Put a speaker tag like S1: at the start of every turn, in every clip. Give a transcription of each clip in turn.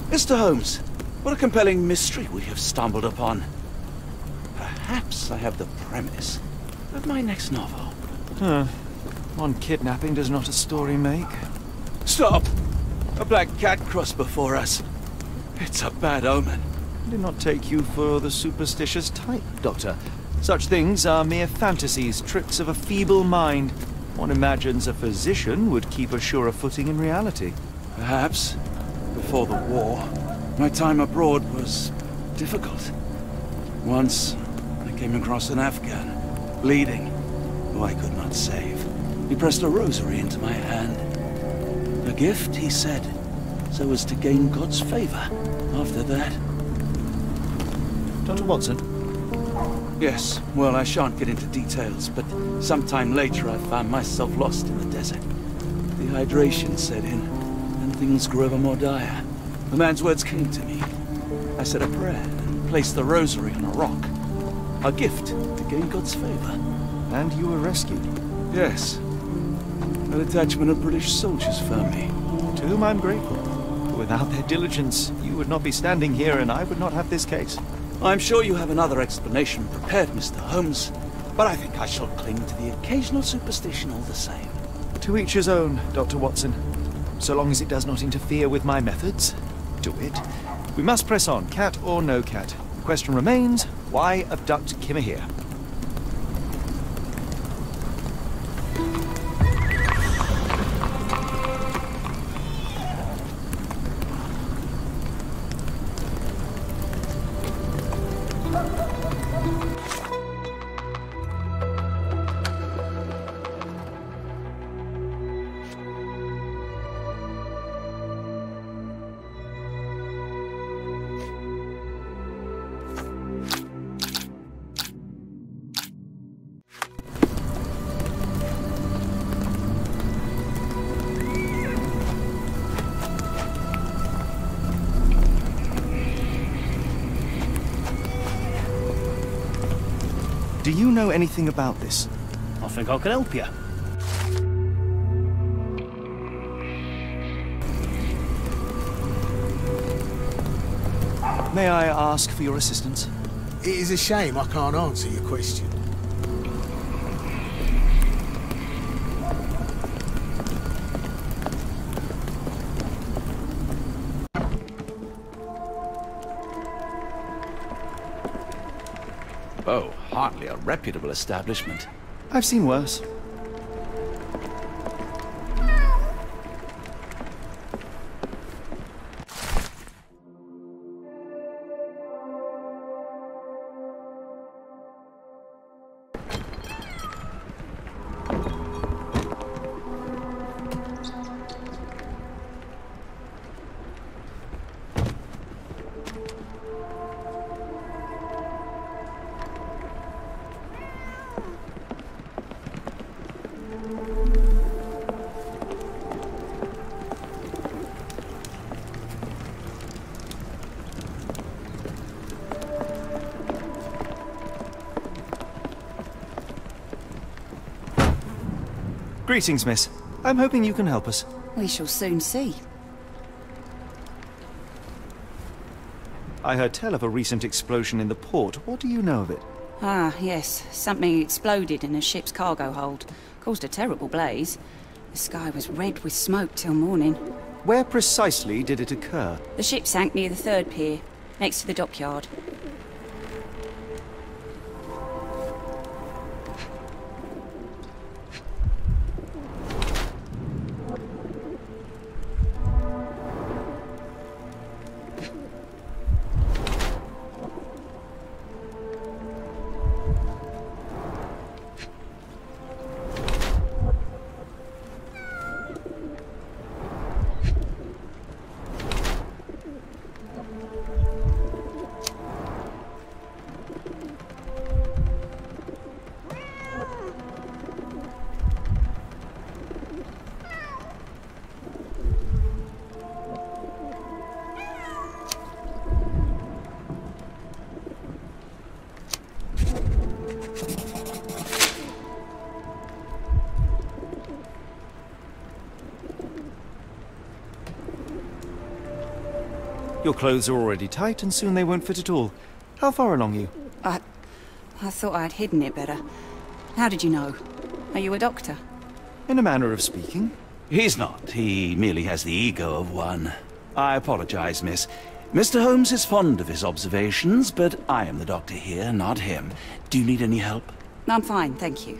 S1: Mr. Holmes, what a compelling mystery we have stumbled upon. Perhaps I have the premise of my next novel.
S2: One kidnapping does not a story make.
S1: Stop! A black cat crossed before us. It's a bad omen.
S2: I did not take you for the superstitious type, Doctor. Such things are mere fantasies, tricks of a feeble mind. One imagines a physician would keep a surer footing in reality.
S1: Perhaps. Before the war, my time abroad was difficult. Once, I came across an Afghan, bleeding, who I could not save. He pressed a rosary into my hand. A gift, he said, so as to gain God's favor. After that...
S2: Dr. Watson?
S1: Yes, well, I shan't get into details, but sometime later I found myself lost in the desert. Dehydration set in, and things grew ever more dire. The man's words came to me. I said a prayer and placed the rosary on a rock. A gift to gain God's favor.
S2: And you were rescued?
S1: Yes. A detachment of British soldiers found me.
S2: To whom I'm grateful. Without their diligence, you would not be standing here and I would not have this case.
S1: I'm sure you have another explanation prepared, Mr. Holmes, but I think I shall cling to the occasional superstition all the same.
S2: To each his own, Dr. Watson. So long as it does not interfere with my methods, do it. We must press on, cat or no cat. The question remains, why abduct Kimmer here? Do you know anything about this?
S3: I think I can help you.
S2: May I ask for your assistance?
S4: It is a shame I can't answer your question.
S1: Oh, hardly a reputable establishment.
S2: I've seen worse. Greetings, miss. I'm hoping you can help us.
S5: We shall soon see.
S2: I heard tell of a recent explosion in the port. What do you know of it?
S5: Ah, yes. Something exploded in a ship's cargo hold. Caused a terrible blaze. The sky was red with smoke till morning.
S2: Where precisely did it occur?
S5: The ship sank near the third pier, next to the dockyard.
S2: Your clothes are already tight, and soon they won't fit at all. How far along are you?
S5: I thought I'd hidden it better. How did you know? Are you a doctor?
S2: In a manner of speaking.
S1: He's not. He merely has the ego of one. I apologize, miss. Mr. Holmes is fond of his observations, but I am the doctor here, not him. Do you need any help?
S5: I'm fine, thank you.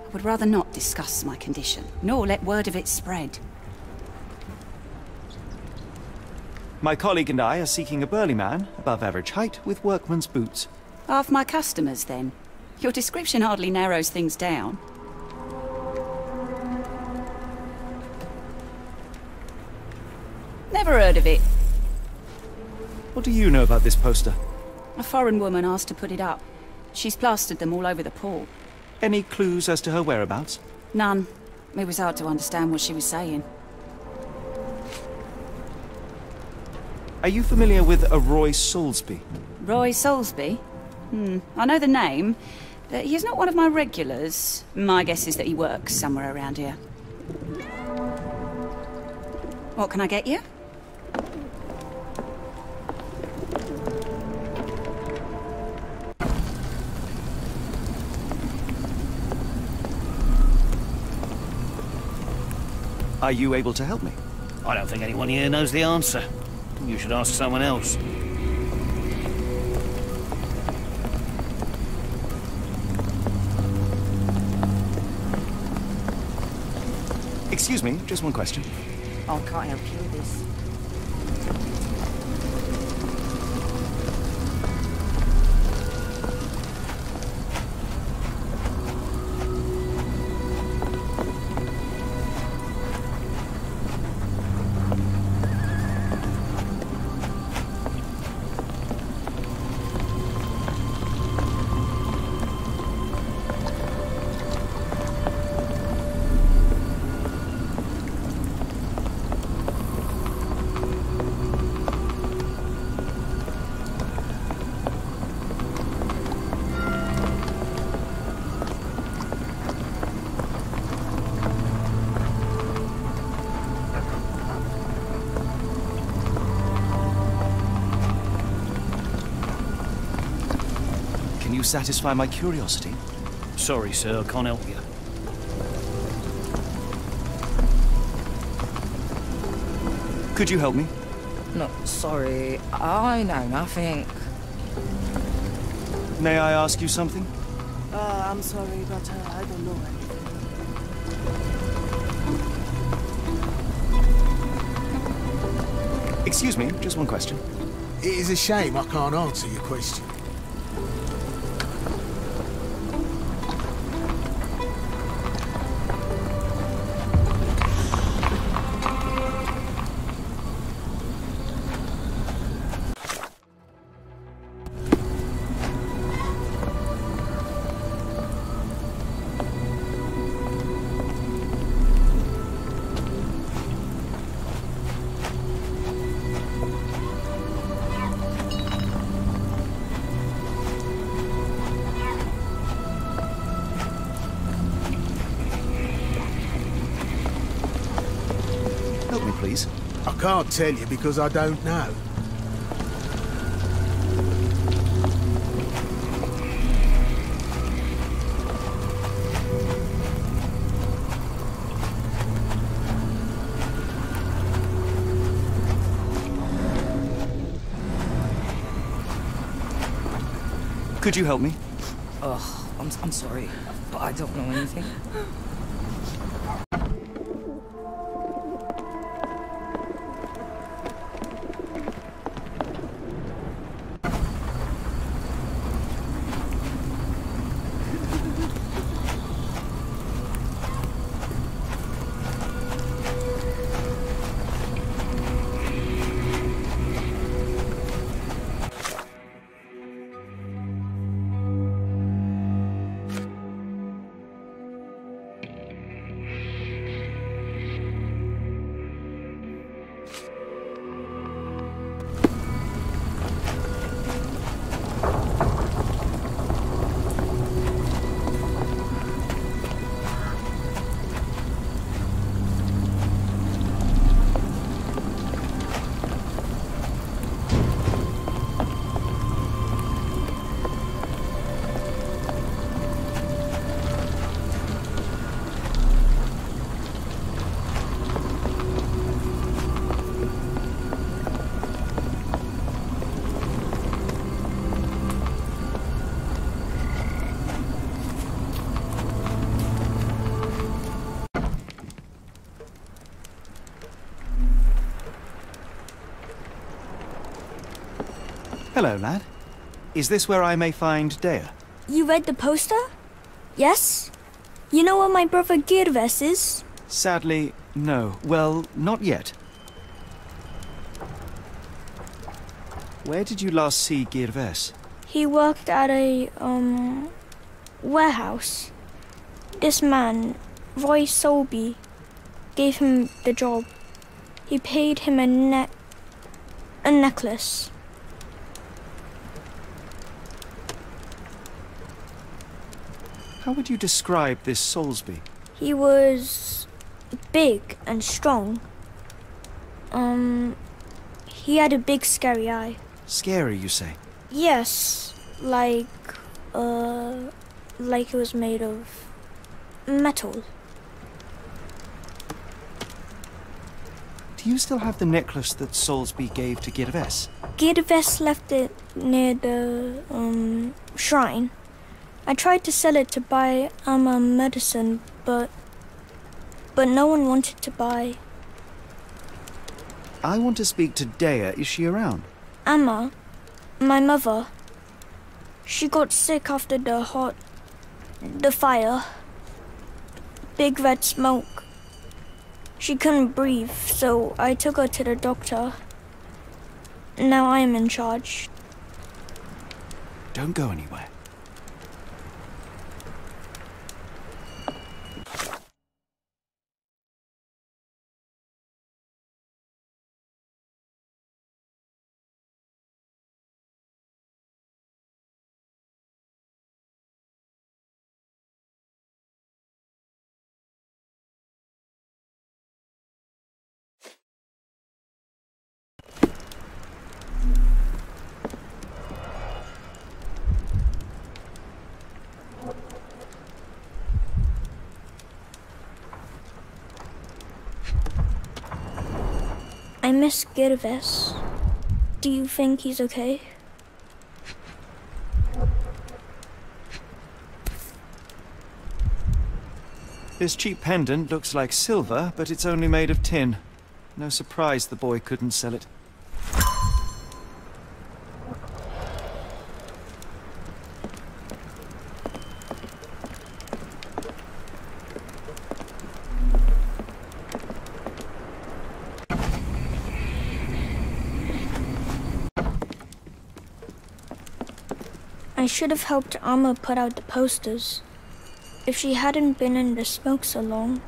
S5: I would rather not discuss my condition, nor let word of it spread.
S2: My colleague and I are seeking a burly man, above average height, with workman's boots.
S5: Half my customers, then. Your description hardly narrows things down. Never heard of it.
S2: What do you know about this poster?
S5: A foreign woman asked to put it up. She's plastered them all over the pool.
S2: Any clues as to her whereabouts?
S5: None. It was hard to understand what she was saying.
S2: Are you familiar with a Roy Soulsby?
S5: Roy Soulsby? I know the name, but he's not one of my regulars. My guess is that he works somewhere around here. What can I get you?
S2: Are you able to help me?
S3: I don't think anyone here knows the answer. You should ask someone else.
S2: Excuse me, just one question.
S5: I can't help you with this.
S2: Can you satisfy my curiosity?
S3: Sorry, sir, I can't help you.
S2: Could you help me?
S6: No, sorry. I know nothing.
S2: May I ask you something?
S6: I'm sorry, but I don't know anything.
S2: Excuse me, just one question.
S4: It is a shame I can't answer your question.
S2: Help me, please.
S4: I can't tell you because I don't know.
S2: Could you help me?
S6: I'm sorry, but I don't know anything.
S2: Hello, lad. Is this where I may find Dea?
S7: You read the poster? Yes? You know where my brother Girves is?
S2: Sadly, no. Well, not yet. Where did you last see Girves?
S7: He worked at a, warehouse. This man, Roy Solby, gave him the job. He paid him a necklace.
S2: How would you describe this Soulsby?
S7: He was big and strong. He had a big scary eye.
S2: Scary, you say?
S7: Yes, like it was made of metal.
S2: Do you still have the necklace that Soulsby gave to Girves?
S7: Girves left it near the, shrine. I tried to sell it to buy Amma medicine, but no one wanted to buy.
S2: I want to speak to Dea. Is she around?
S7: Amma, my mother, she got sick after the fire. Big red smoke. She couldn't breathe, so I took her to the doctor. Now I am in charge.
S2: Don't go anywhere.
S7: I miss Girves. Do you think he's okay?
S2: This cheap pendant looks like silver, but it's only made of tin. No surprise the boy couldn't sell it.
S7: I should have helped Amma put out the posters. If she hadn't been in the smoke so long,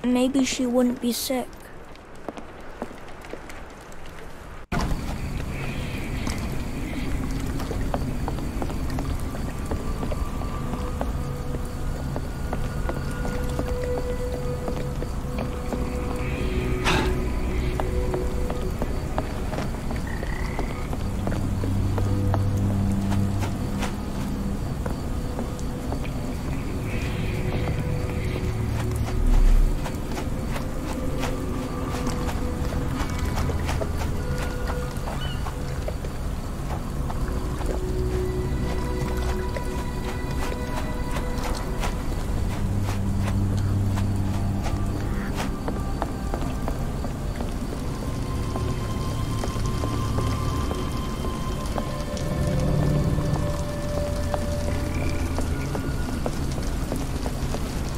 S7: maybe she wouldn't be sick.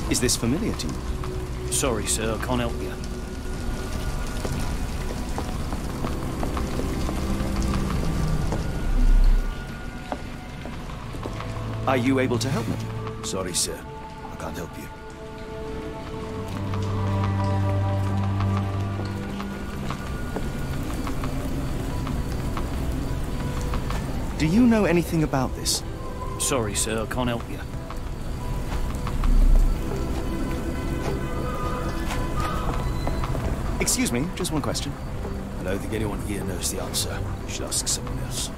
S2: Is this familiar to you?
S3: Sorry, sir, I can't help you.
S2: Are you able to help me?
S1: Sorry, sir. I can't help you.
S2: Do you know anything about this?
S3: Sorry, sir, I can't help you.
S2: Excuse me, just one question.
S1: I don't think anyone here knows the answer. You should ask someone else.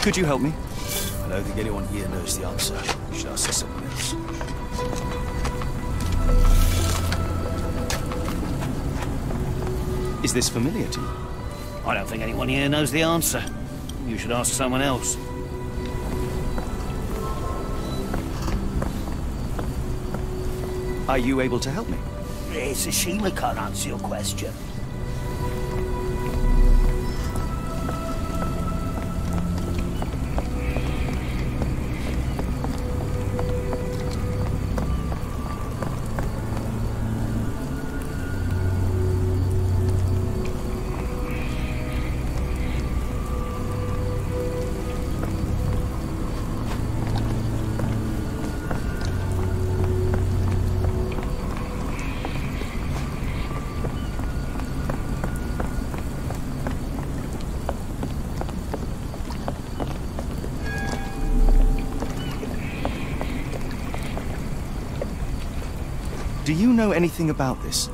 S2: Could you help me?
S1: I don't think anyone here knows the answer. You should ask someone else.
S2: Is this familiar to you?
S3: I don't think anyone here knows the answer. You should ask someone else.
S2: Are you able to help me?
S3: It's a shame I can't answer your question.
S2: Do you know anything about this?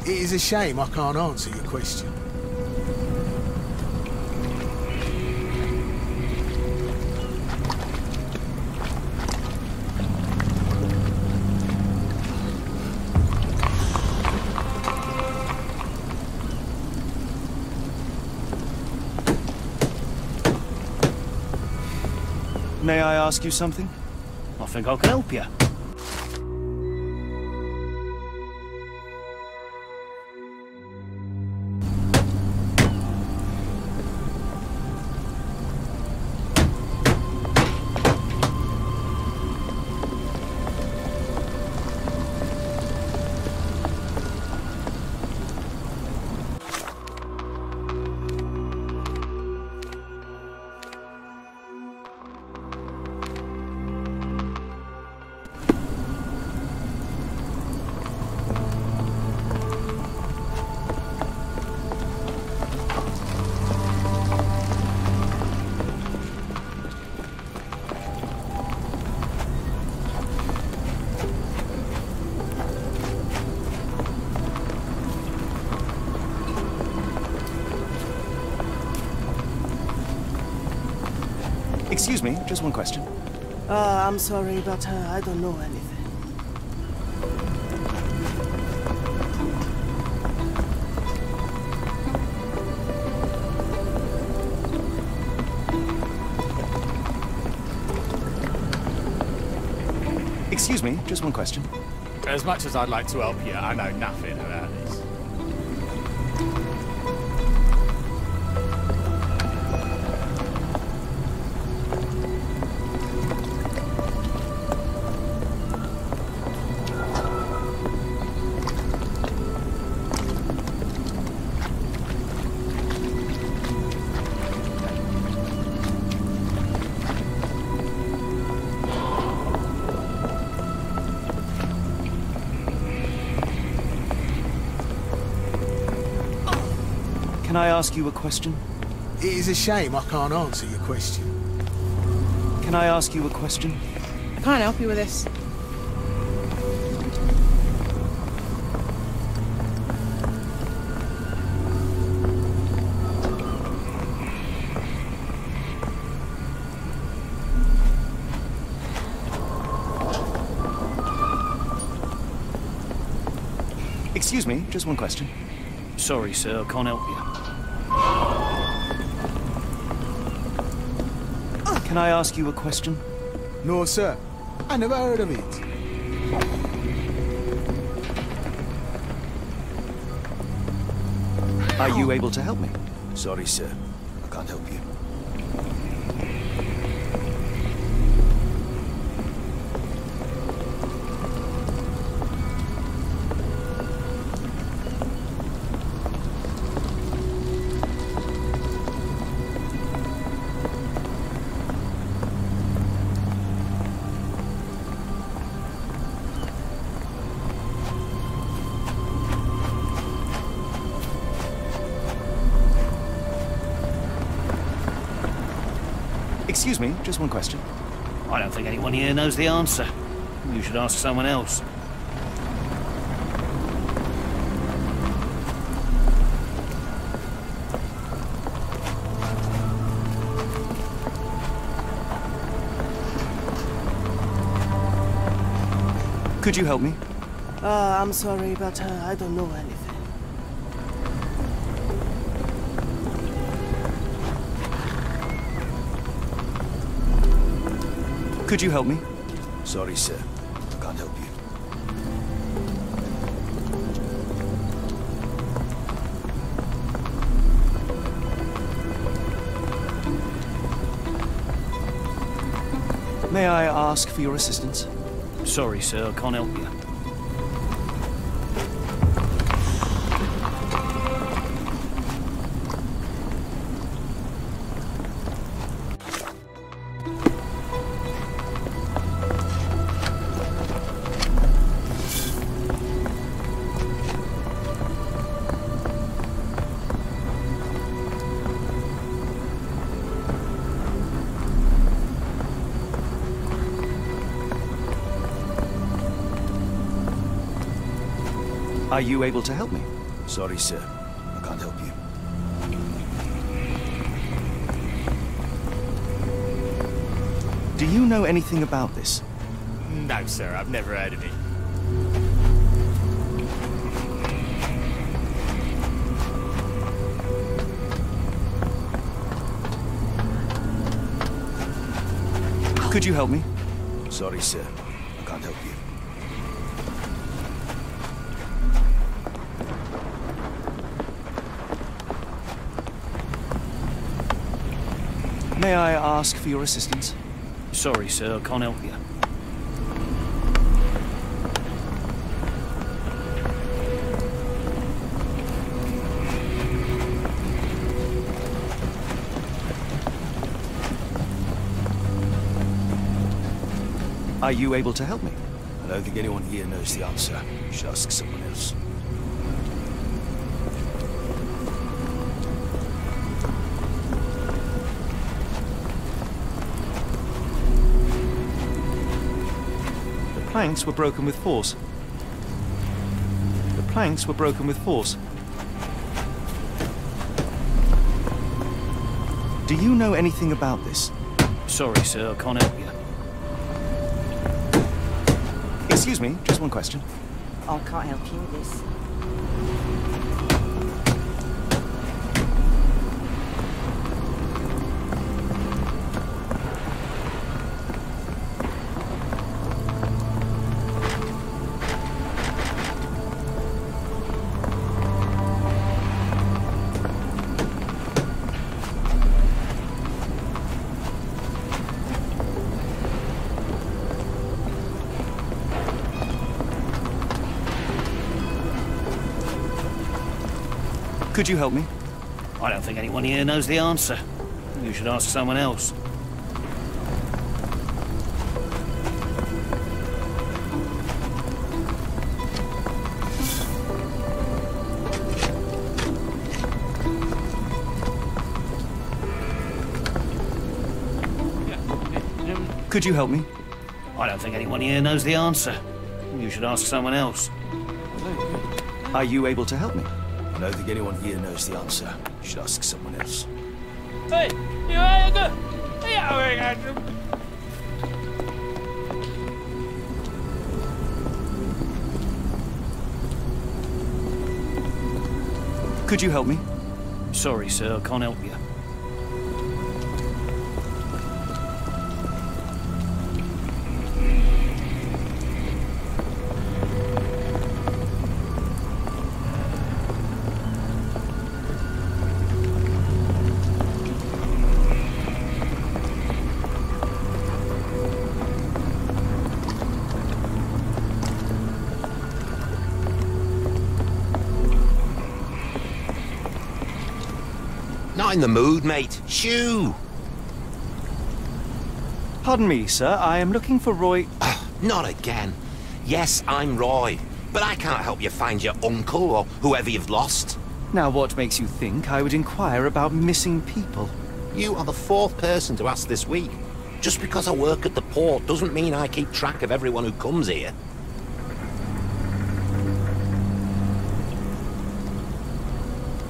S4: It is a shame I can't answer your question.
S2: May I ask you something?
S3: I think I can help you.
S2: Excuse me, just one question.
S8: I'm sorry, but I don't know anything.
S2: Excuse me, just one question.
S9: As much as I'd like to help you, I know nothing about this.
S2: Can I ask you a question?
S4: It is a shame I can't answer your question.
S2: Can I ask you a question?
S8: I can't help you with this.
S2: Excuse me, just one question.
S3: Sorry, sir, I can't help you.
S2: Can I ask you a question?
S4: No, sir. I never heard of it.
S2: Are you able to help me? Sorry, sir. I can't help you. Excuse me, just one question.
S3: I don't think anyone here knows the answer. You should ask someone else.
S2: Could you help me?
S8: I'm sorry, but I don't know anything.
S2: Could you help me?
S1: Sorry, sir. I can't help you.
S2: May I ask for your assistance?
S3: Sorry, sir, I can't help you.
S2: Are you able to help me?
S1: Sorry, sir. I can't help you.
S2: Do you know anything about this?
S9: No, sir, I've never heard of it.
S2: Could you help me?
S1: Sorry, sir. I can't help you.
S2: May I ask for your assistance?
S3: Sorry, sir, I can't help you.
S2: Are you able to help me?
S1: I don't think anyone here knows the answer. You should ask someone else.
S2: The planks were broken with force. The planks were broken with force. Do you know anything about this?
S3: Sorry, sir, I can't help you.
S2: Excuse me, just one question.
S6: I can't help you with this.
S2: Could you help me?
S3: I don't think anyone here knows the answer. You should ask someone else.
S2: Could you help me?
S3: I don't think anyone here knows the answer. You should ask someone else.
S2: Are you able to help me?
S1: I don't think anyone here knows the answer. You should ask someone else.
S9: Hey, you are good. Yeah,
S2: Could you help me?
S3: Sorry, sir, I can't help you.
S10: Not in the mood, mate. Shoo!
S2: Pardon me, sir. I am looking for Roy...
S10: Not again. Yes, I'm Roy. But I can't help you find your uncle or whoever you've lost.
S2: Now, what makes you think I would inquire about missing people?
S10: You are the fourth person to ask this week. Just because I work at the port doesn't mean I keep track of everyone who comes here.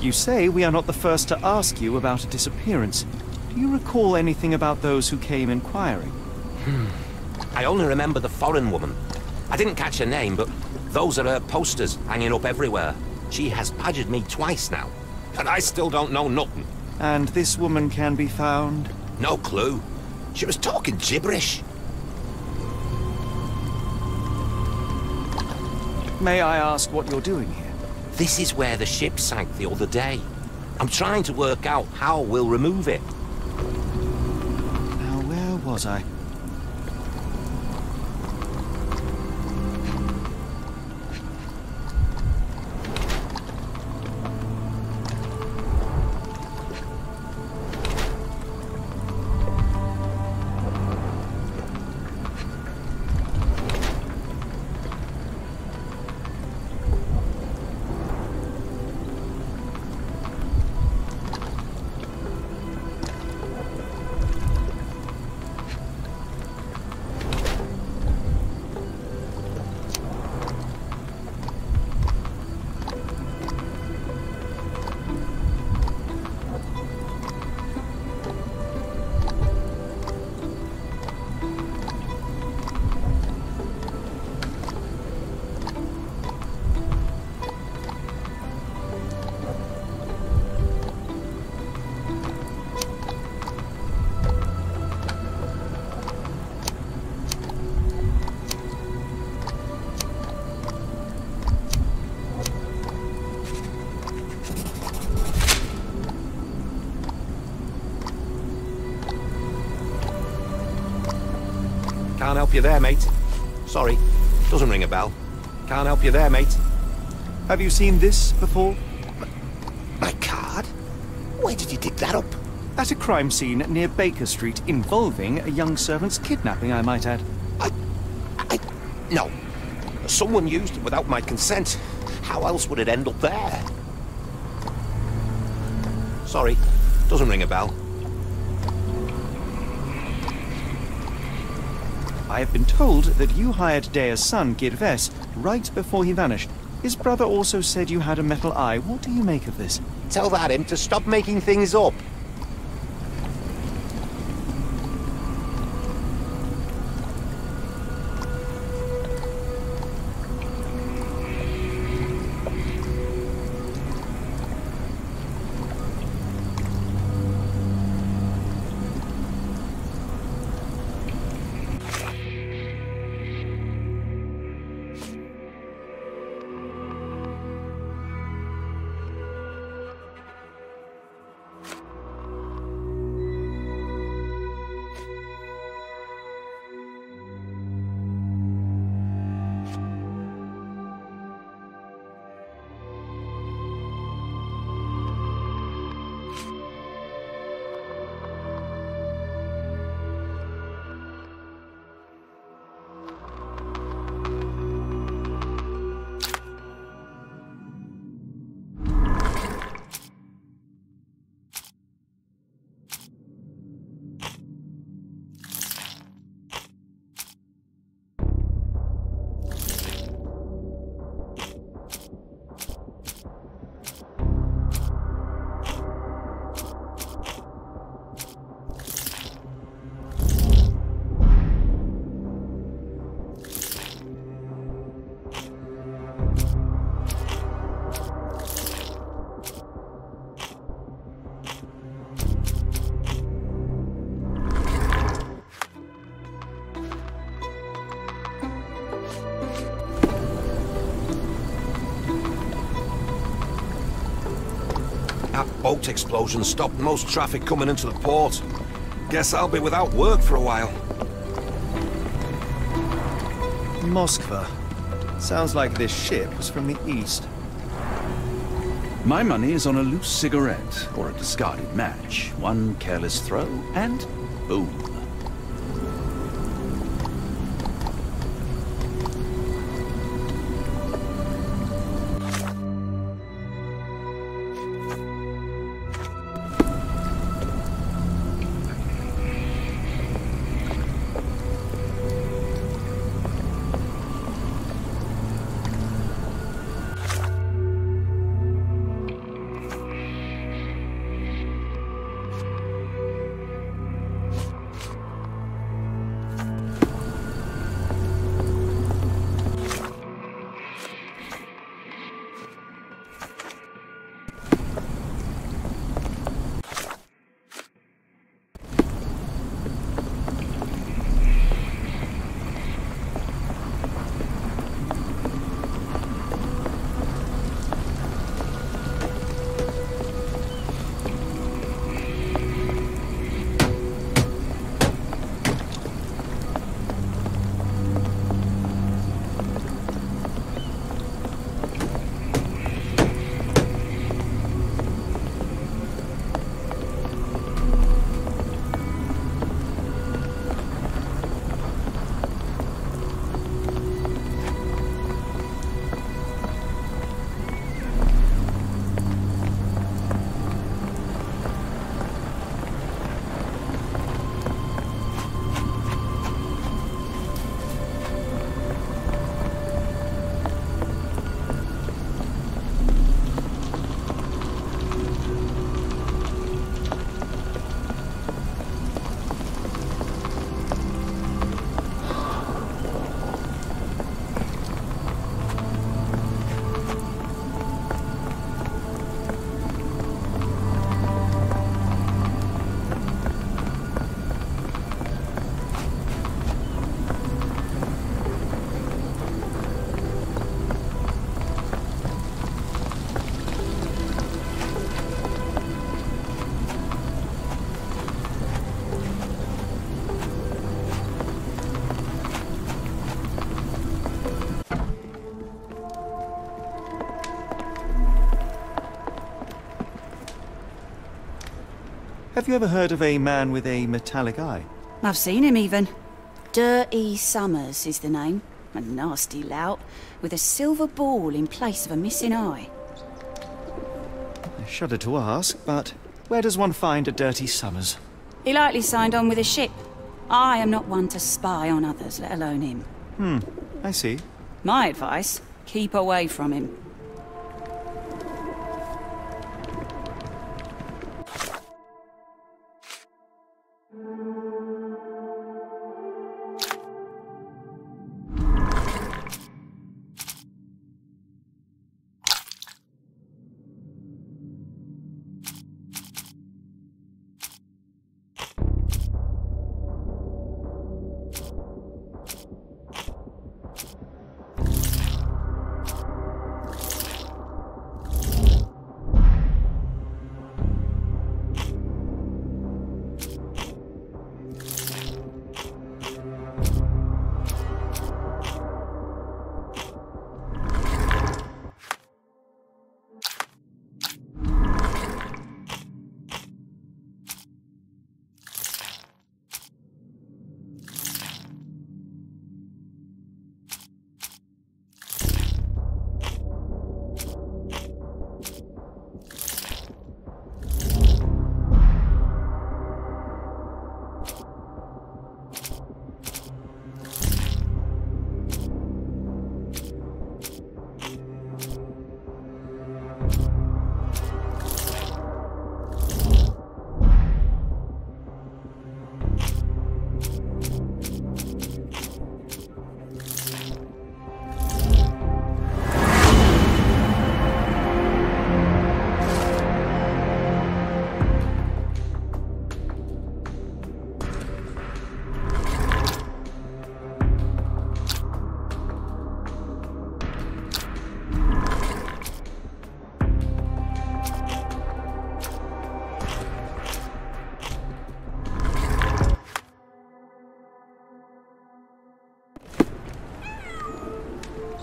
S2: You say we are not the first to ask you about a disappearance. Do you recall anything about those who came inquiring?
S10: I only remember the foreign woman. I didn't catch her name, but those are her posters hanging up everywhere. She has badgered me twice now, and I still don't know nothing.
S2: And this woman can be found?
S10: No clue. She was talking gibberish.
S2: May I ask what you're doing here?
S10: This is where the ship sank the other day. I'm trying to work out how we'll remove it.
S2: Now, where was I?
S10: Can't help you there, mate. Sorry, doesn't ring a bell. Can't help you there, mate.
S2: Have you seen this before?
S10: My card? Where did you dig that up?
S2: At a crime scene near Baker Street involving a young servant's kidnapping, I might add.
S10: No. Someone used it without my consent. How else would it end up there? Sorry, doesn't ring a bell.
S2: I have been told that you hired Dea's son, Girves, right before he vanished. His brother also said you had a metal eye. What do you make of this?
S10: Tell that him to stop making things up. That boat explosion stopped most traffic coming into the port. Guess I'll be without work for a while.
S2: Moskva. Sounds like this ship was from the east.
S1: My money is on a loose cigarette or a discarded match. One careless throw, and boom.
S2: Have you ever heard of a man with a metallic eye?
S5: I've seen him even. Dirty Summers is the name. A nasty lout, with a silver ball in place of a missing eye.
S2: I shudder to ask, but where does one find a Dirty Summers?
S5: He likely signed on with a ship. I am not one to spy on others, let alone him.
S2: I see.
S5: My advice, keep away from him.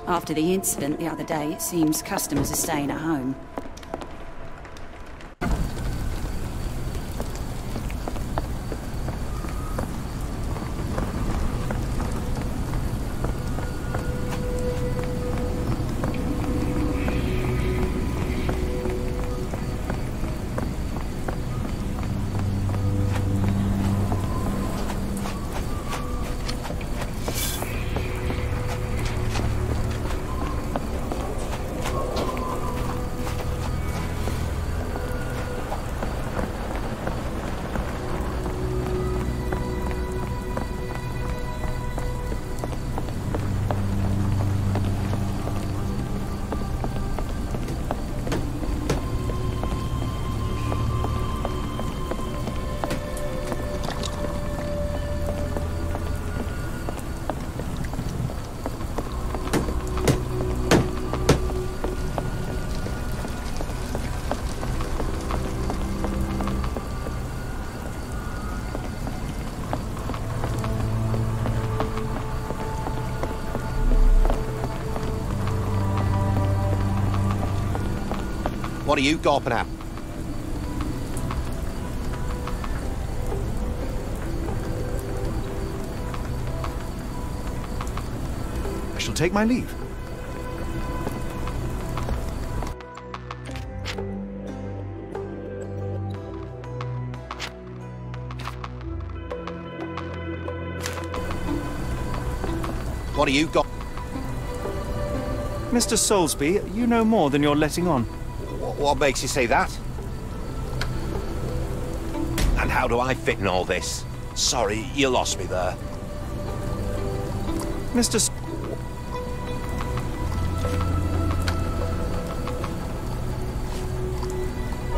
S5: After the incident the other day, it seems customers are staying at home.
S10: What are you gawping at?
S2: I shall take my leave.
S10: What are you got?
S2: Mr. Soulsby, you know more than you're letting on.
S10: What makes you say that? And how do I fit in all this? Sorry, you lost me there.
S2: Mr.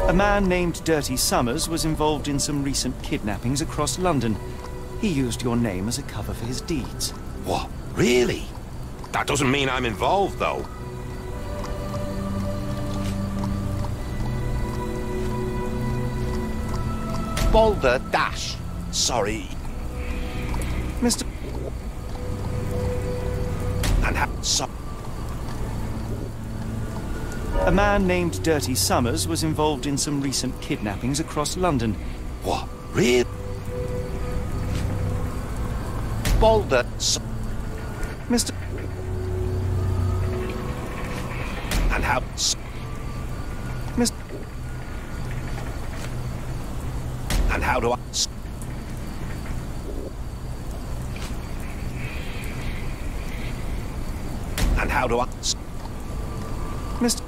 S2: A man named Dirty Summers was involved in some recent kidnappings across London. He used your name as a cover for his deeds.
S10: What? Really? That doesn't mean I'm involved, though. Boulder Dash. Sorry.
S2: Mr.
S10: And so.
S2: A man named Dirty Summers was involved in some recent kidnappings across London.
S10: What? Really? Boulder.
S2: Mr.
S10: And how?
S2: Mr.
S10: And how do I? And how do I?
S2: Mr.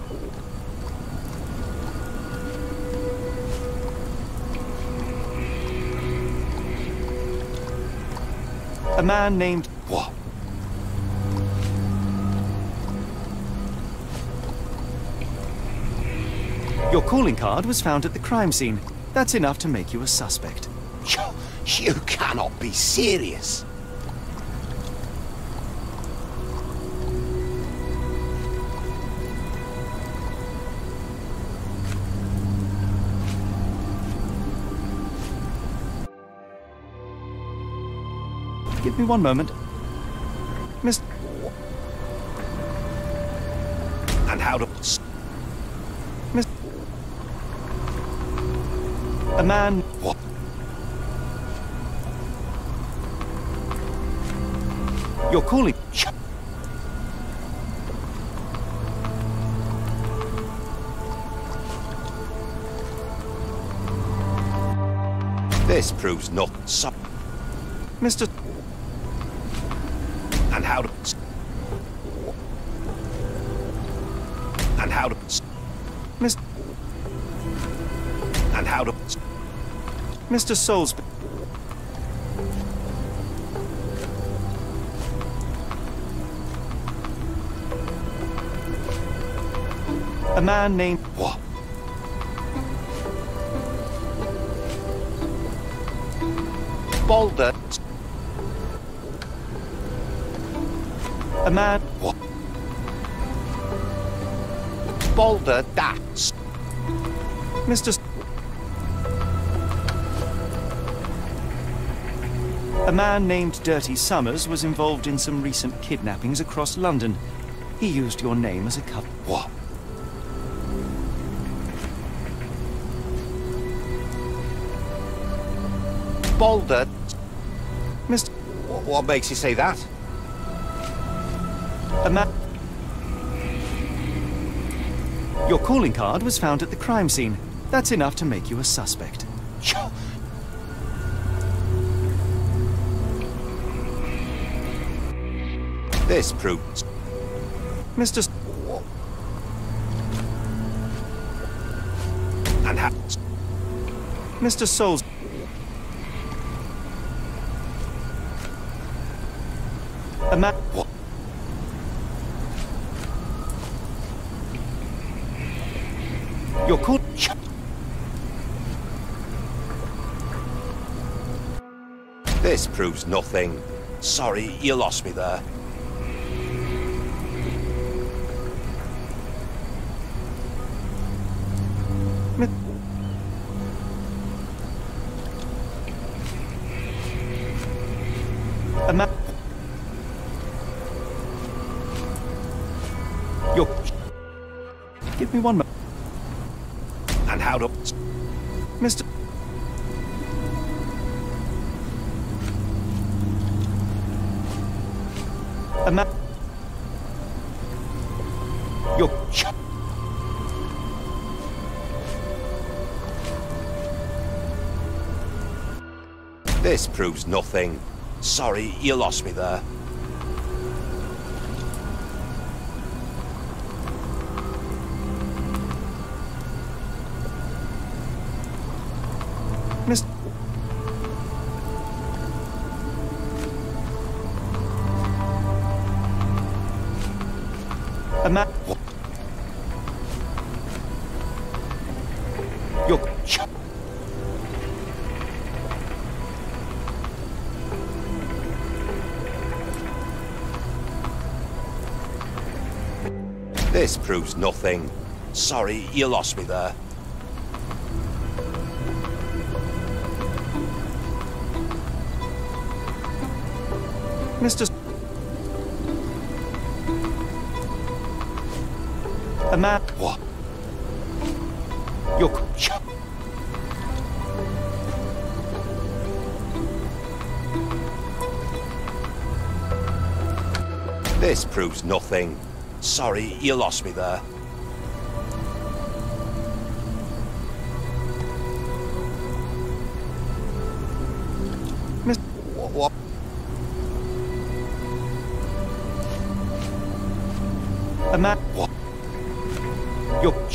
S2: A man named...
S10: What?
S2: Your calling card was found at the crime scene. That's enough to make you a suspect.
S10: You cannot be serious.
S2: Give me one moment. Miss...
S10: And how to...
S2: Miss... A man...
S10: What?
S2: You're calling...
S10: This proves not so...
S2: Mr...
S10: And how to... And how to...
S2: Miss...
S10: And how to...
S2: Mr. Soulsby... A man named...
S10: What? Boulder.
S2: A man...
S10: What? Boulder, that's...
S2: Mr. A man named Dirty Summers was involved in some recent kidnappings across London. He used your name as a cover.
S10: What? Boulder.
S2: Mr.
S10: What makes you say that?
S2: A man... Your calling card was found at the crime scene. That's enough to make you a suspect.
S10: This proves...
S2: Mr.
S10: And how...
S2: Mr. Souls... A man...
S10: What?
S2: Your call...
S10: This proves nothing. Sorry, you lost me there.
S2: A man... Your... Give me one moment.
S10: And how to...
S2: Mr... A man... Your...
S10: This proves nothing. Sorry, you lost me there.
S2: Mr... A man... Your...
S10: This proves nothing. Sorry, you lost me there.
S2: Mr... A man...
S10: What?
S2: Your...
S10: This proves nothing. Sorry, you lost me there. What?
S2: A man...
S10: What? You're...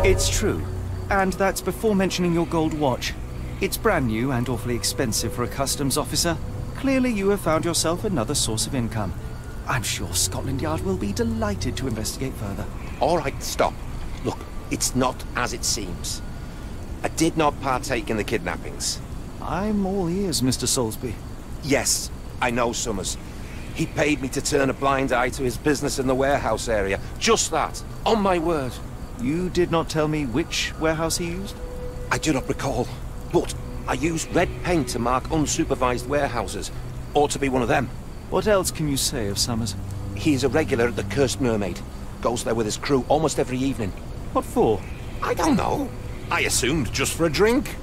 S2: It's true. And that's before mentioning your gold watch. It's brand new and awfully expensive for a customs officer. Clearly you have found yourself another source of income. I'm sure Scotland Yard will be delighted to investigate further.
S10: All right, stop. Look, it's not as it seems. I did not partake in the kidnappings.
S2: I'm all ears, Mr. Soulsby.
S10: Yes, I know Summers. He paid me to turn a blind eye to his business in the warehouse area. Just that. On my word.
S2: You did not tell me which warehouse he used?
S10: I do not recall, but I used red paint to mark unsupervised warehouses. Ought to be one of them.
S2: What else can you say of Summers?
S10: He is a regular at the Cursed Mermaid. Goes there with his crew almost every evening.
S2: What for?
S10: I don't know. I assumed just for a drink.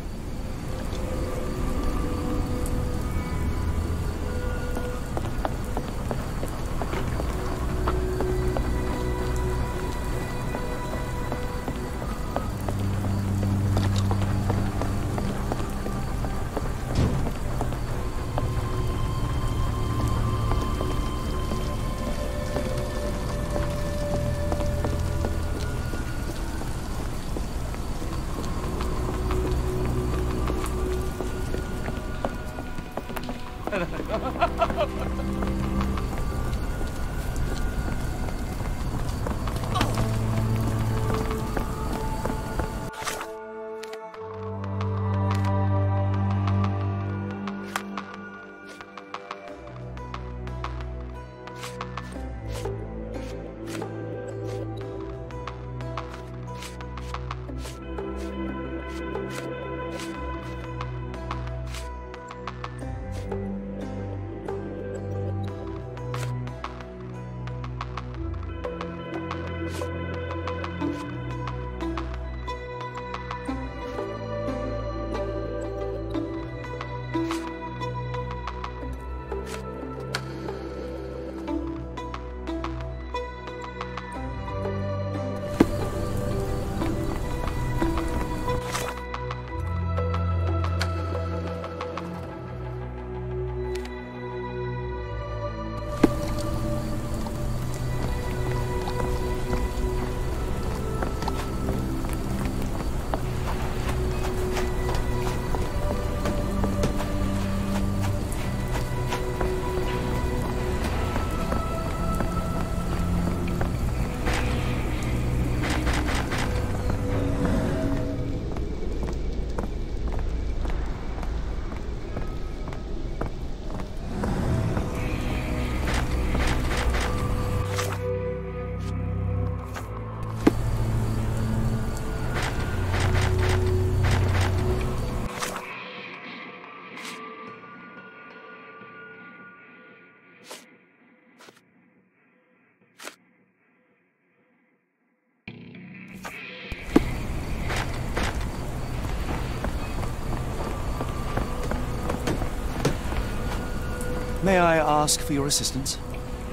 S2: May I ask for your assistance?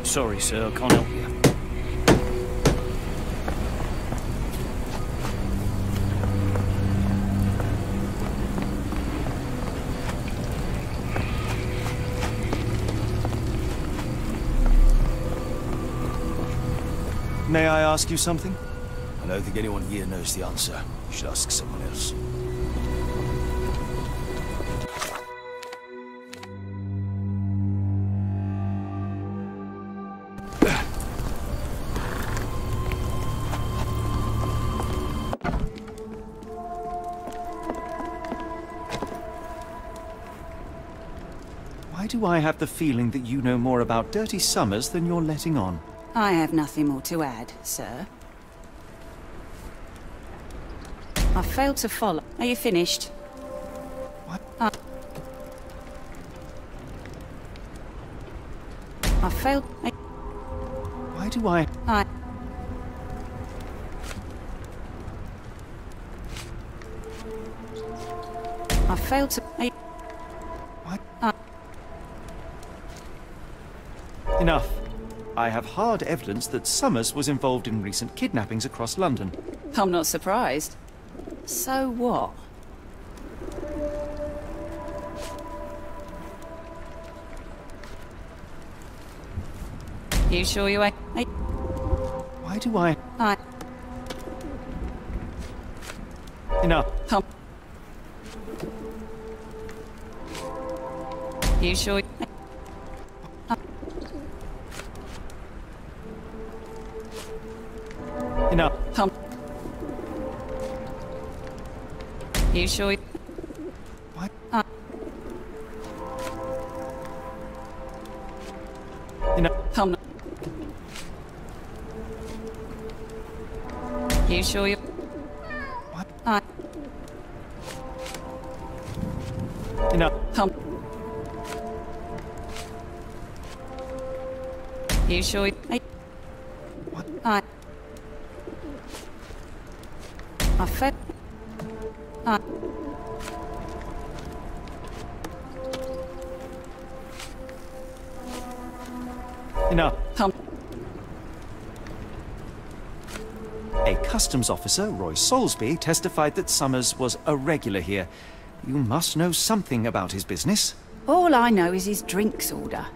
S3: Sorry, sir, I can't help you.
S2: May I ask you something?
S1: I don't think anyone here knows the answer. You should ask someone else.
S2: Why do I have the feeling that you know more about Dirty Summers than you're letting on?
S5: I have nothing more to add, sir. I failed to follow. Are you finished?
S2: What?
S5: I failed...
S2: Why do I...
S5: I failed to...
S2: What? Enough. I have hard evidence that Summers was involved in recent kidnappings across London.
S5: I'm not surprised. So what? You sure you ain't...
S2: Why do I... Enough.
S5: You sure...
S2: Enough.
S5: You sure...
S2: What? Enough.
S5: You sure you...
S2: What? Enough.
S5: You sure you...
S2: What?
S5: I fed...
S2: Enough. A customs officer, Roy Soulsby, testified that Summers was a regular here. You must know something about his business.
S5: All I know is his drinks order.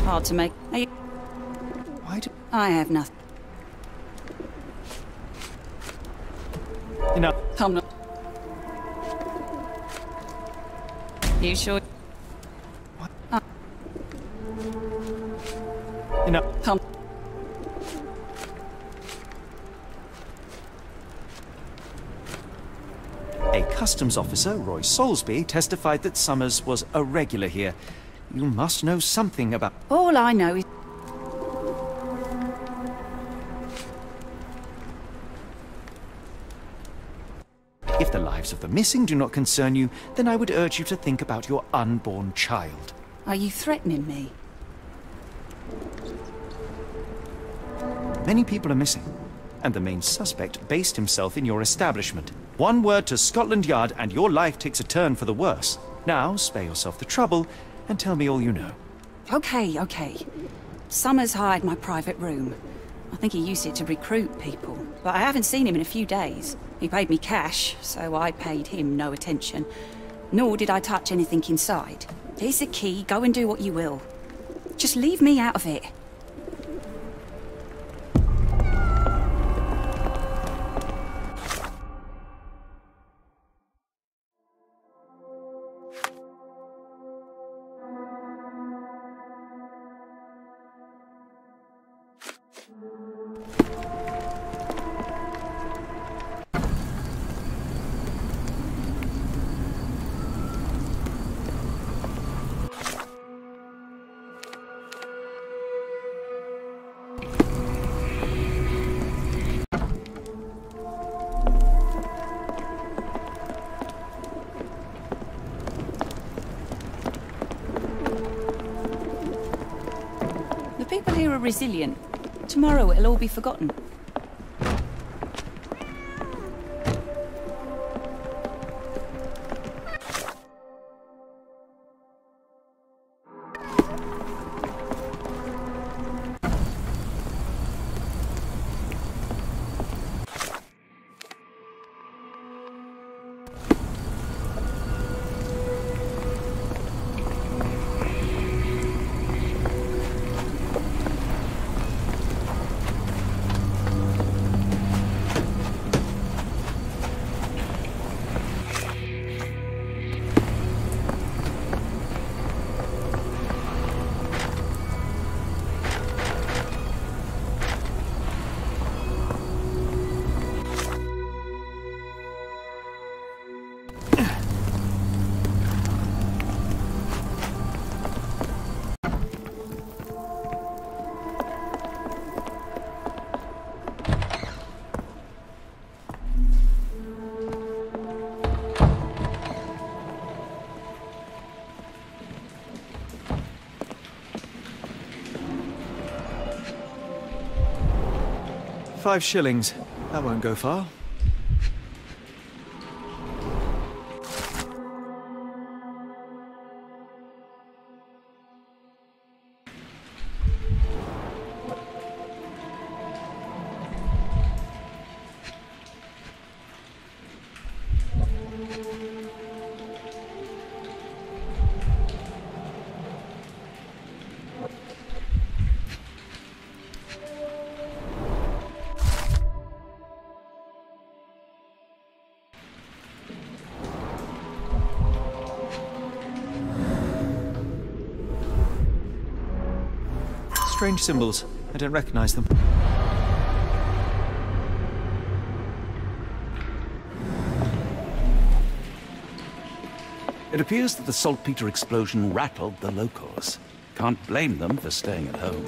S5: Hard to make.
S2: Why do...
S5: I have nothing.
S2: Enough.
S5: I'm not... You sure?
S2: What? Enough. A customs officer, Roy Soulsby, testified that Summers was a regular here. You must know something about...
S5: All I know is...
S2: If the lives of the missing do not concern you, then I would urge you to think about your unborn child.
S5: Are you threatening me?
S2: Many people are missing, and the main suspect based himself in your establishment. One word to Scotland Yard and your life takes a turn for the worse. Now, spare yourself the trouble and tell me all you know.
S5: Okay. Summers hired my private room. I think he used it to recruit people, but I haven't seen him in a few days. He paid me cash, so I paid him no attention. Nor did I touch anything inside. Here's the key, go and do what you will. Just leave me out of it. People here are resilient. Tomorrow it'll all be forgotten.
S2: 5 shillings. That won't go far. Strange symbols. I don't recognize them.
S1: It appears that the saltpeter explosion rattled the locals. Can't blame them for staying at home.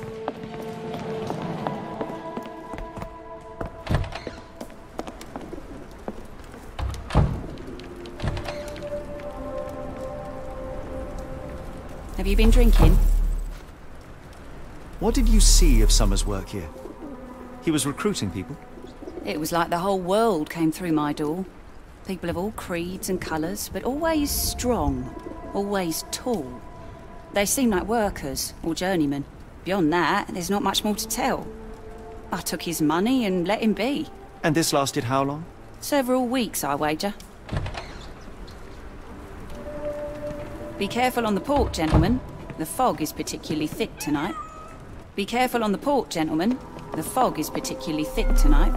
S5: Have you been drinking?
S2: What did you see of Summer's work here? He was recruiting people?
S5: It was like the whole world came through my door. People of all creeds and colours, but always strong, always tall. They seem like workers, or journeymen. Beyond that, there's not much more to tell. I took his money and let him be.
S2: And this lasted how long?
S5: Several weeks, I wager. Be careful on the port, gentlemen. The fog is particularly thick tonight. Be careful on the port, gentlemen. The fog is particularly thick tonight.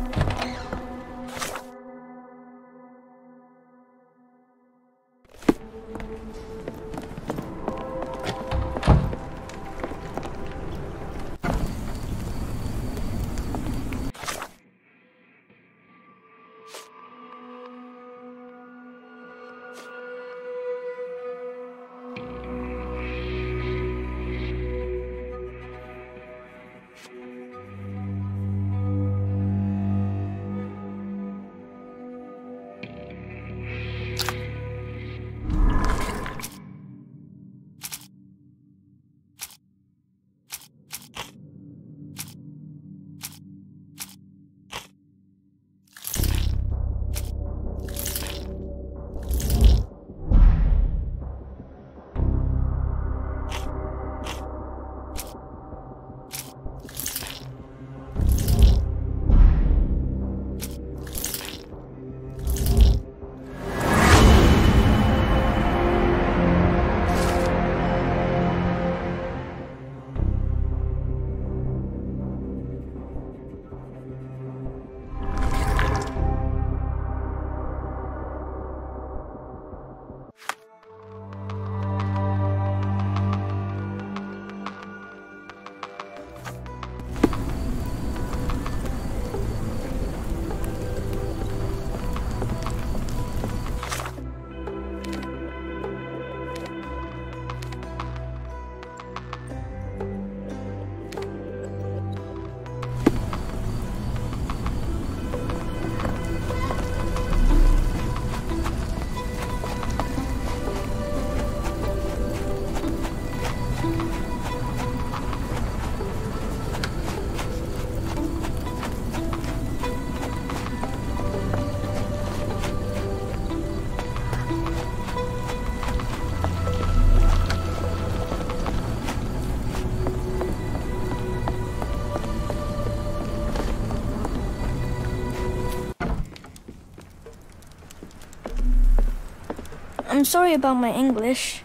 S7: I'm sorry about my English.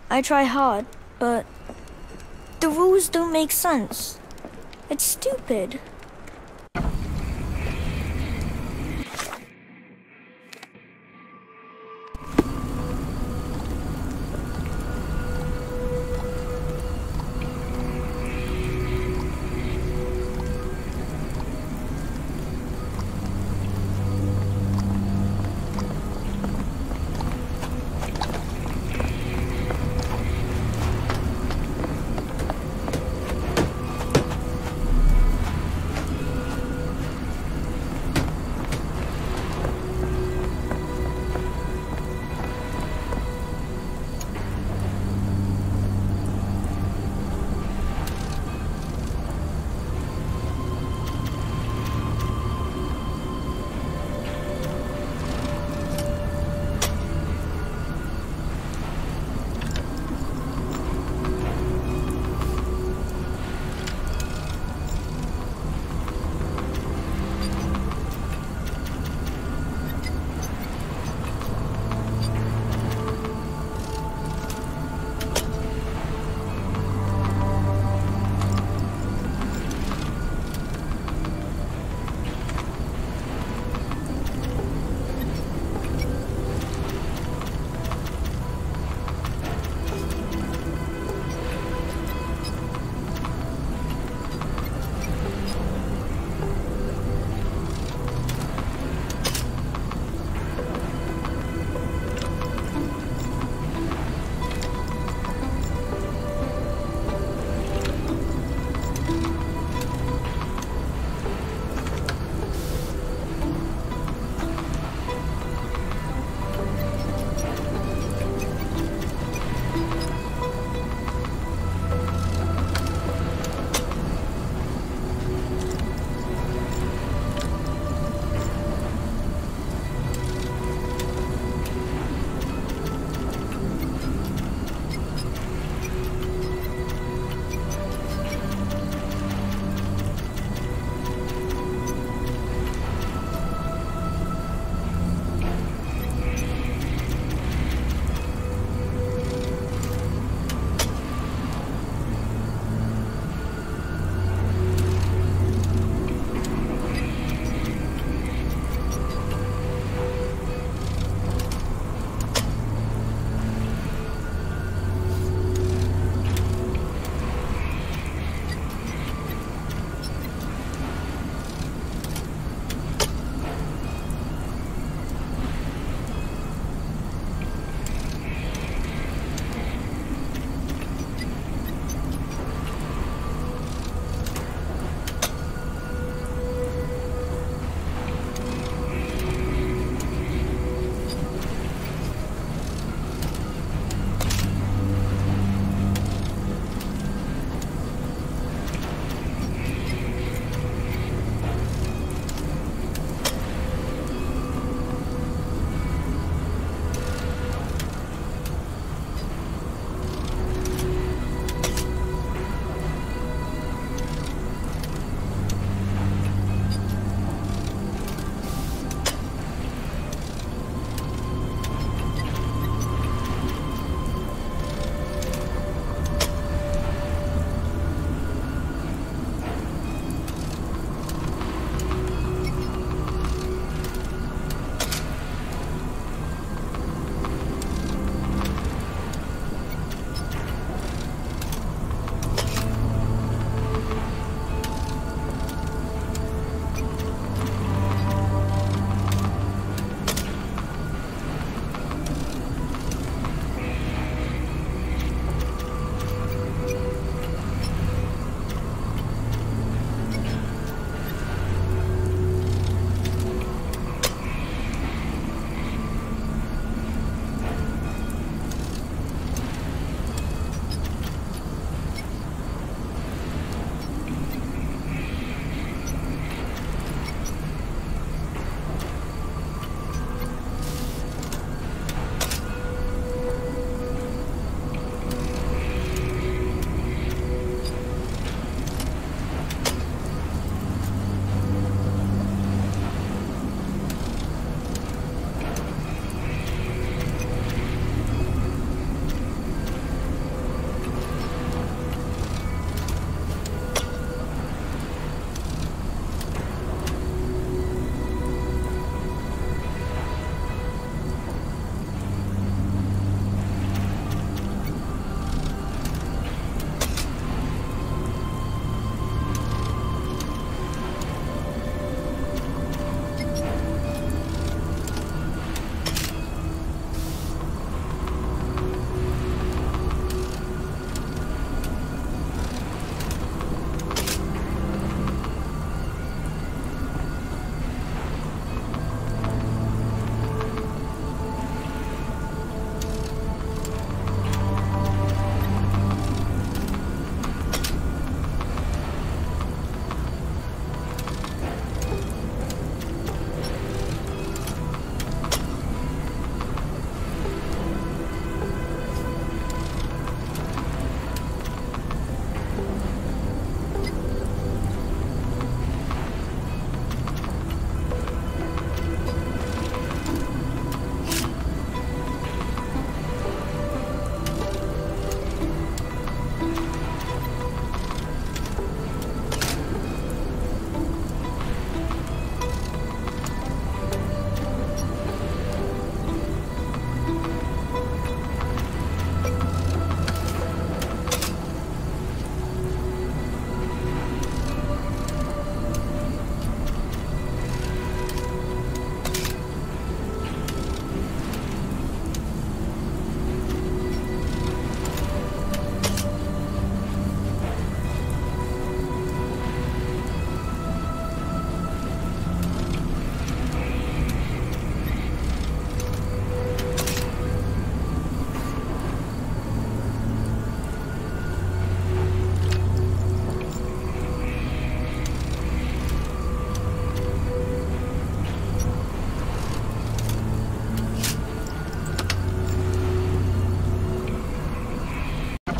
S7: I try hard, but the rules don't make sense. It's stupid.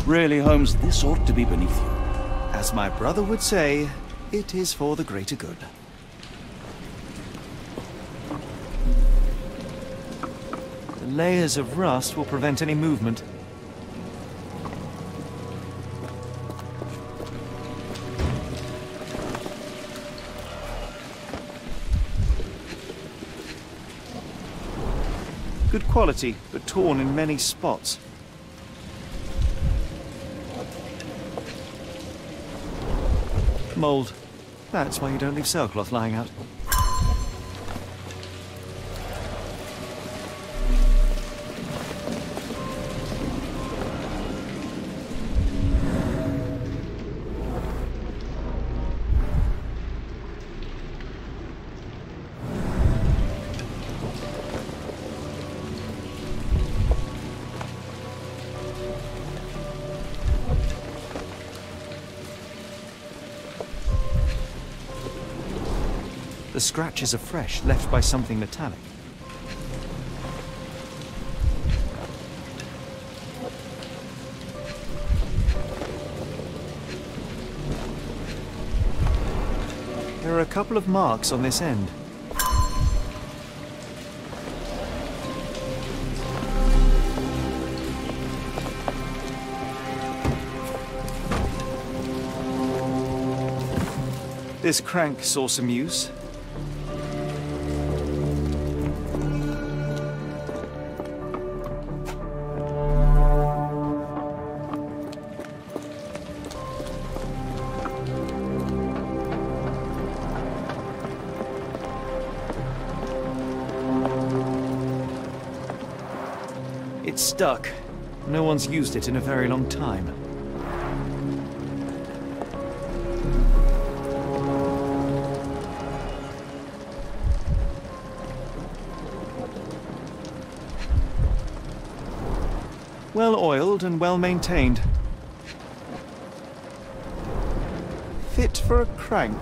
S1: Really, Holmes, this ought to be beneath you.
S2: As my brother would say, it is for the greater good. The layers of rust will prevent any movement. Good quality, but torn in many spots. Mold. That's why you don't leave sailcloth lying out. The scratches are fresh, left by something metallic. There are a couple of marks on this end. This crank saw some use. It's stuck. No one's used it in a very long time. Well oiled and well maintained. Fit for a crank.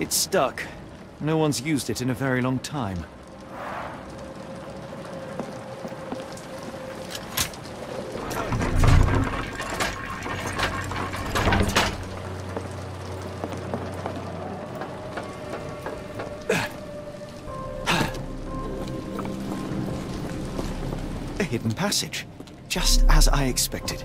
S2: It's stuck. No one's used it in a very long time. A hidden passage, just as I expected.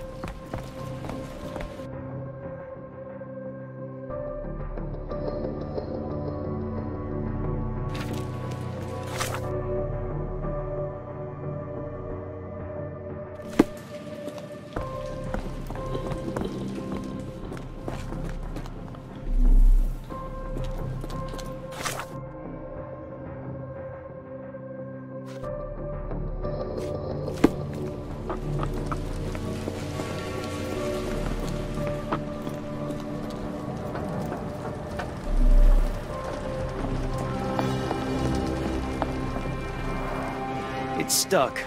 S2: It's stuck.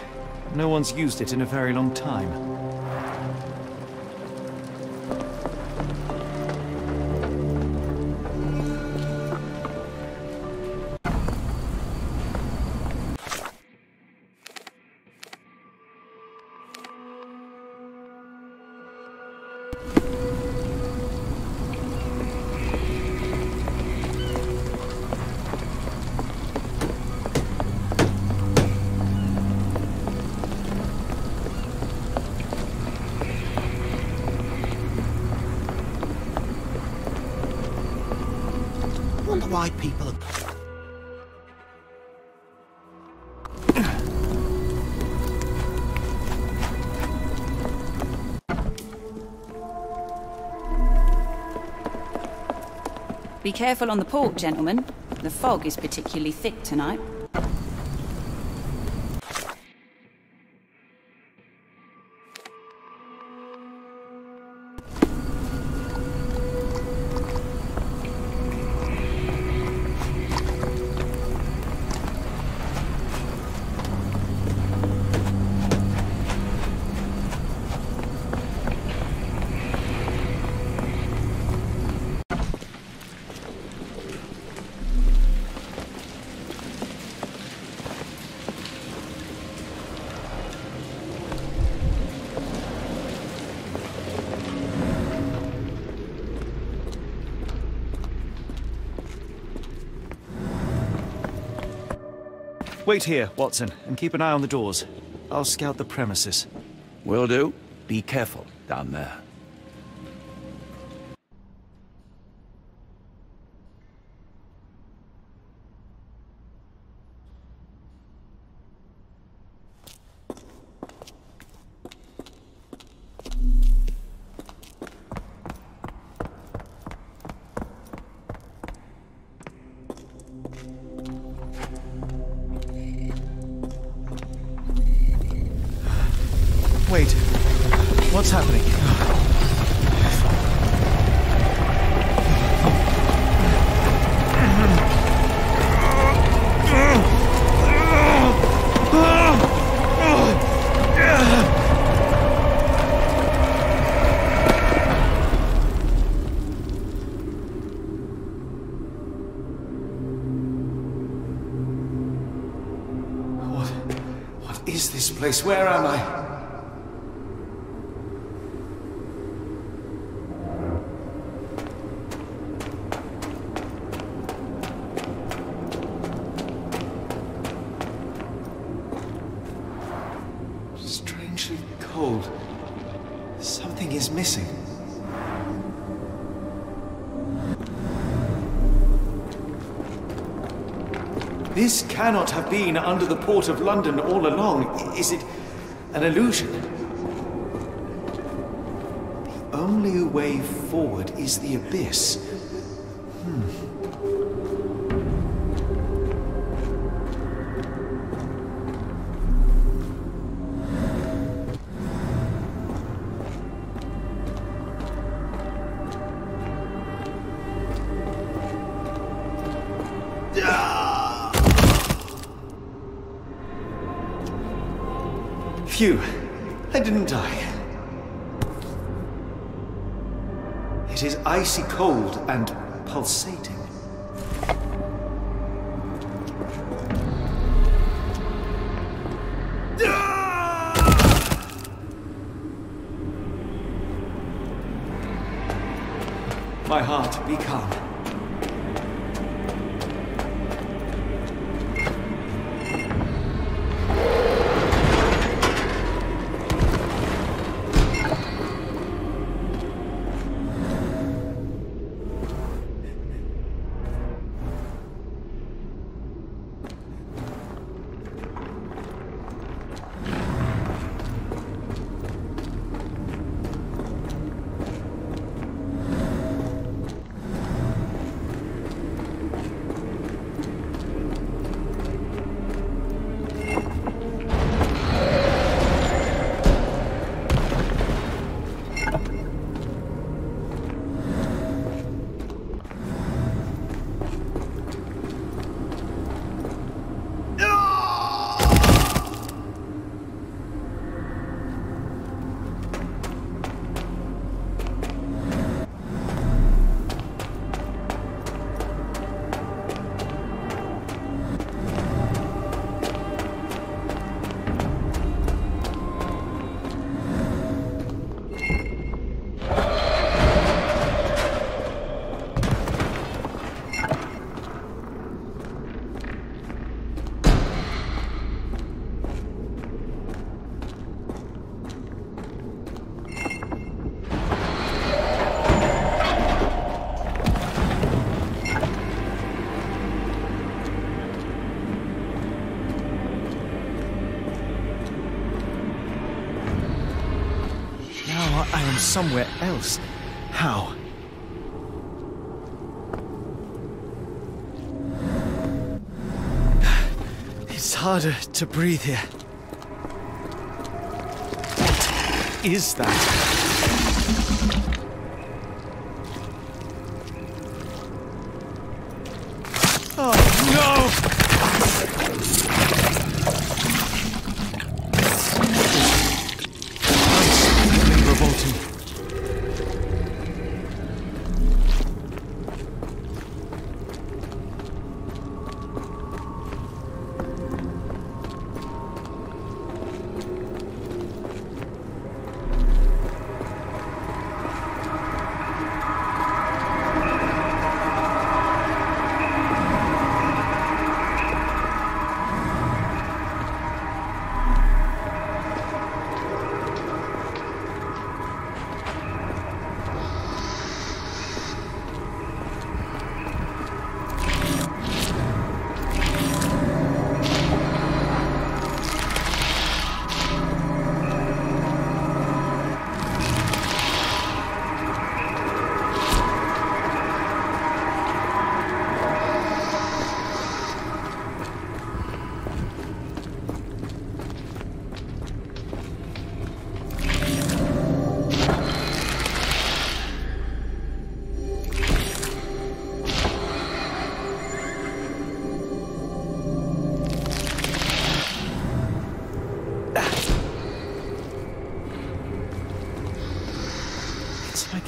S2: No one's used it in a very long time.
S10: why people are...
S5: Be careful on the port, gentlemen. The fog is particularly thick tonight.
S2: Wait here, Watson, and keep an eye on the doors. I'll scout the premises.
S1: Will do. Be careful down there.
S2: Wait. What's happening? What is this place? Where am I? Cold. Something is missing. This cannot have been under the port of London all along. Is it an illusion? The only way forward is the abyss. Phew, I didn't die. It is icy cold and pulsating. My heart, be calm. now I am somewhere else. How? It's harder to breathe here. What is that? Oh, no! Unsettling, revolting.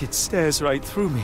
S2: It stares right through me.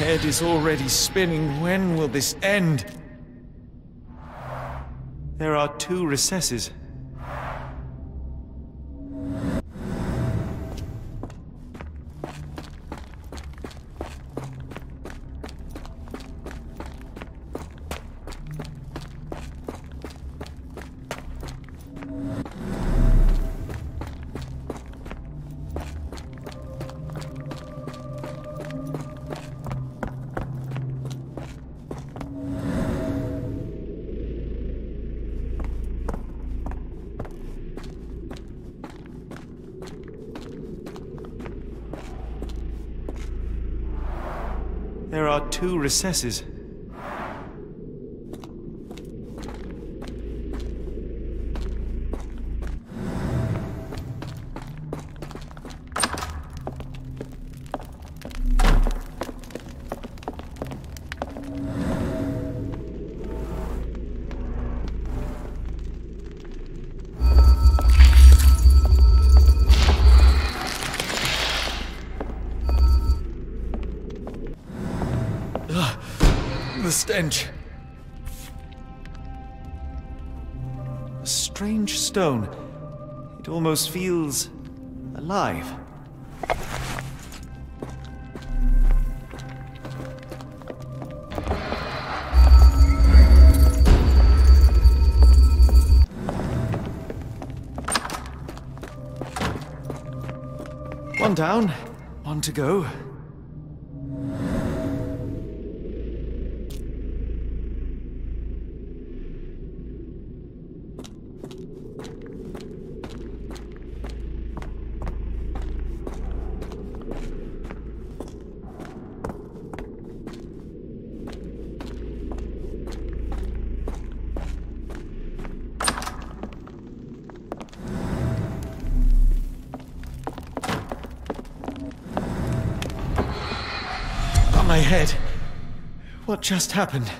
S2: head is already spinning. When will this end? There are 2 recesses. There are 2 recesses. The stench. A strange stone. It almost feels alive. One down, one to go. My head. What just happened?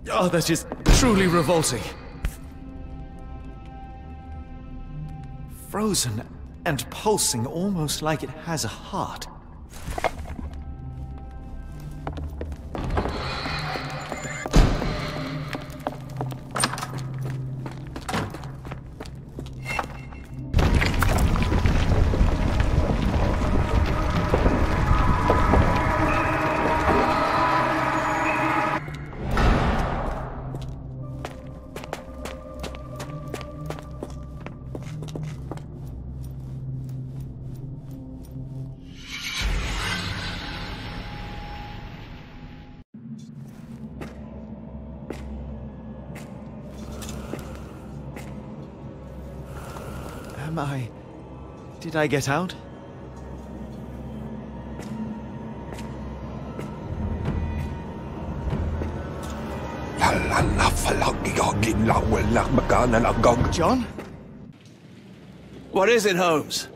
S2: Oh, that is truly revolting. Frozen and pulsing almost like it has a heart. Did I get out? John?
S1: What is it, Holmes?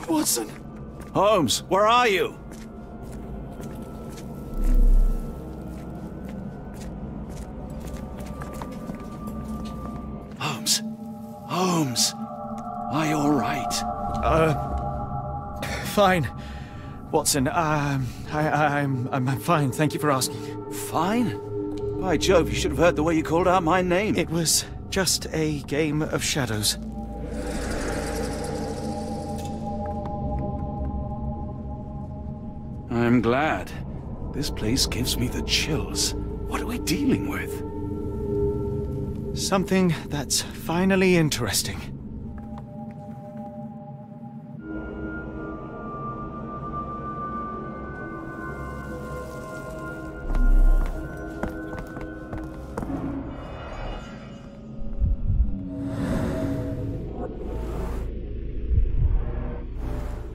S2: Watson!
S1: Holmes, where are you? Holmes! Holmes! Are you all right?
S2: Fine. Watson, I'm fine, thank you for asking.
S1: Fine? By Jove, you should have heard the way you called out my name.
S2: It was just a game of shadows.
S1: I'm glad. This place gives me the chills. What are we dealing with?
S2: Something that's finally interesting.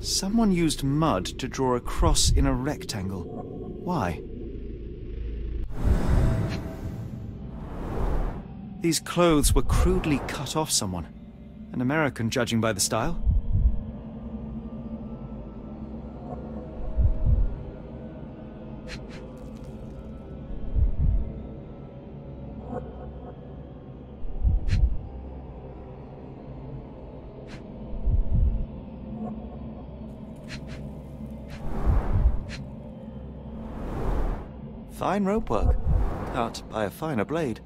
S2: Someone used mud to draw a cross in a rectangle. Why? These clothes were crudely cut off someone. An American, judging by the style. Fine rope work, cut by a finer blade.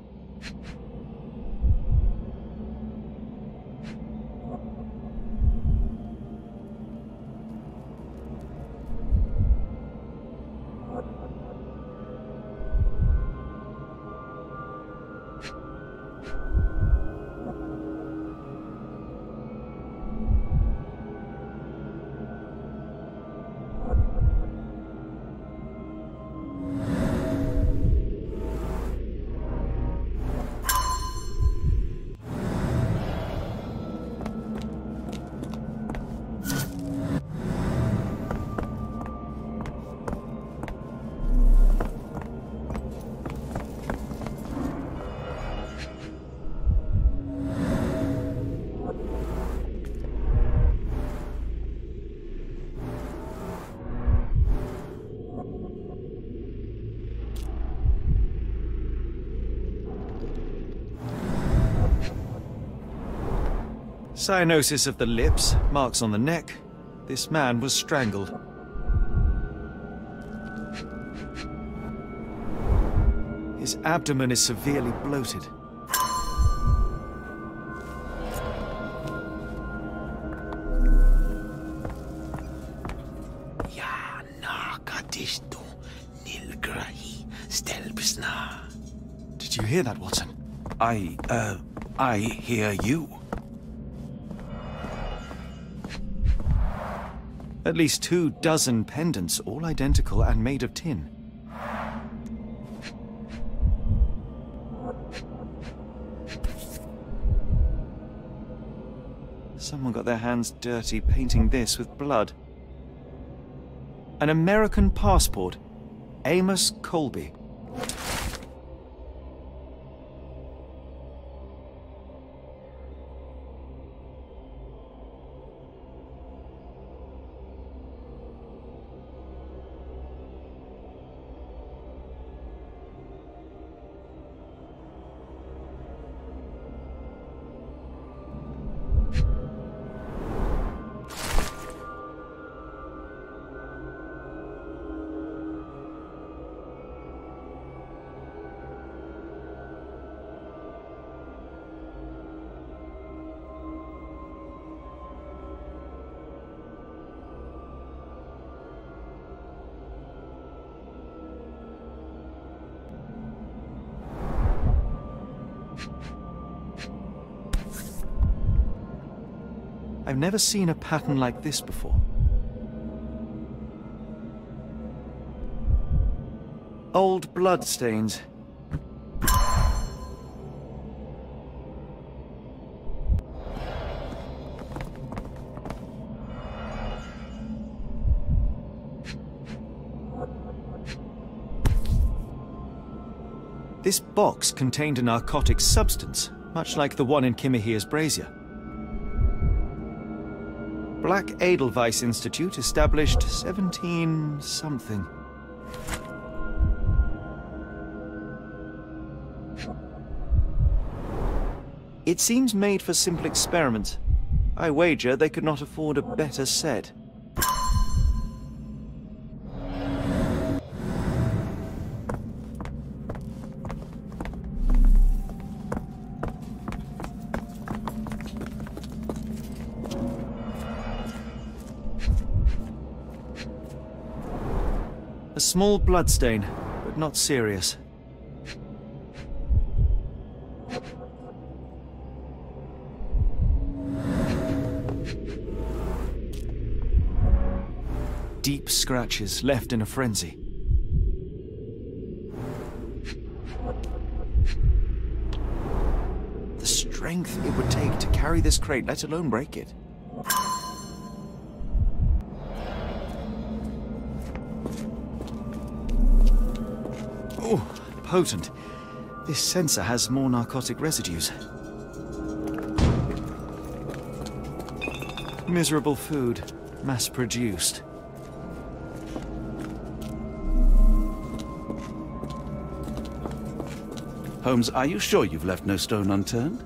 S2: Cyanosis of the lips, marks on the neck. This man was strangled. His abdomen is severely bloated. Did you hear that, Watson?
S1: I hear you.
S2: At least 24 pendants, all identical and made of tin. Someone got their hands dirty painting this with blood. An American passport. Amos Colby. I've never seen a pattern like this before. Old bloodstains. This box contained a narcotic substance, much like the one in Kimihia's brazier. Black Edelweiss Institute, established 17-something. It seems made for simple experiments. I wager they could not afford a better set. A small bloodstain, but not serious. Deep scratches left in a frenzy. The strength it would take to carry this crate, let alone break it. Oh, potent. This sensor has more narcotic residues. Miserable food, mass-produced.
S1: Holmes, are you sure you've left no stone unturned?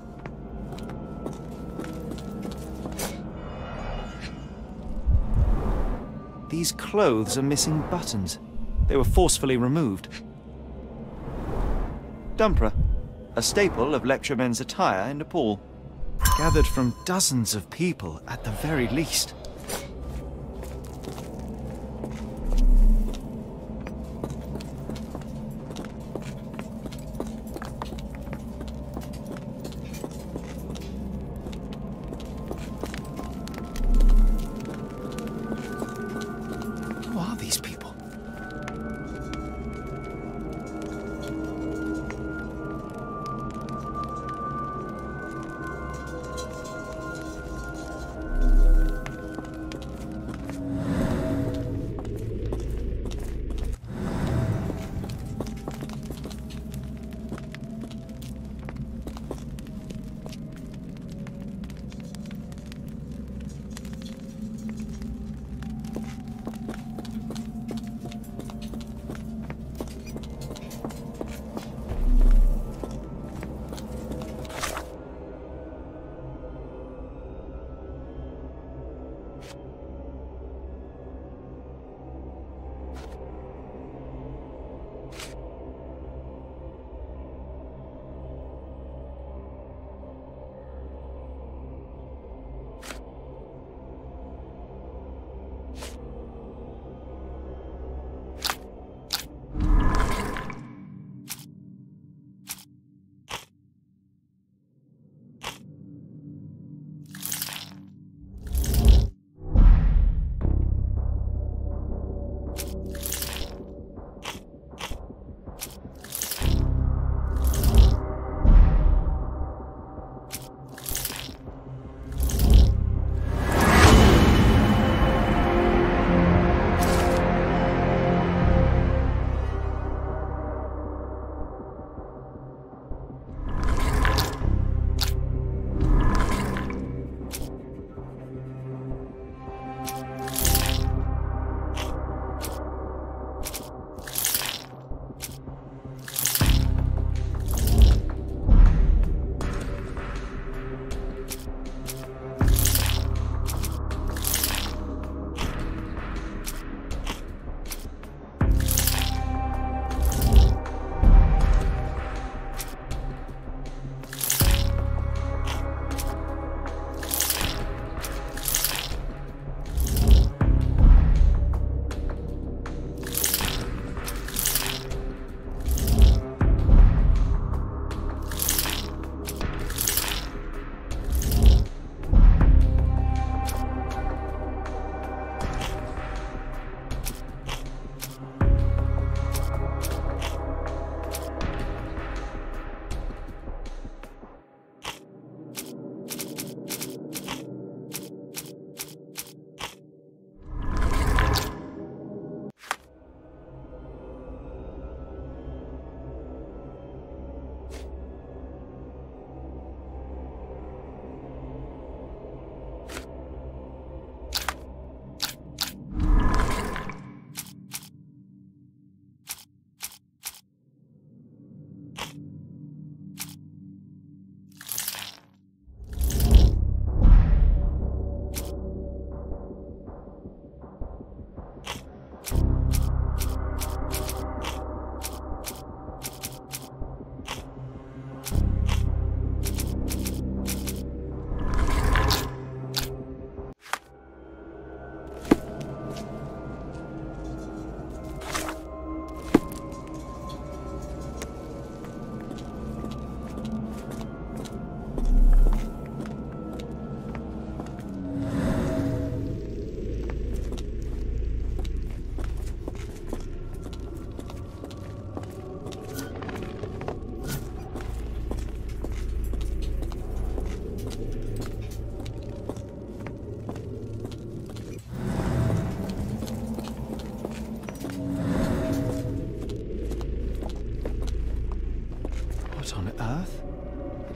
S2: These clothes are missing buttons. They were forcefully removed. Dumpra, a staple of lecturemen's attire in Nepal. Gathered from dozens of people at the very least. Who are these people?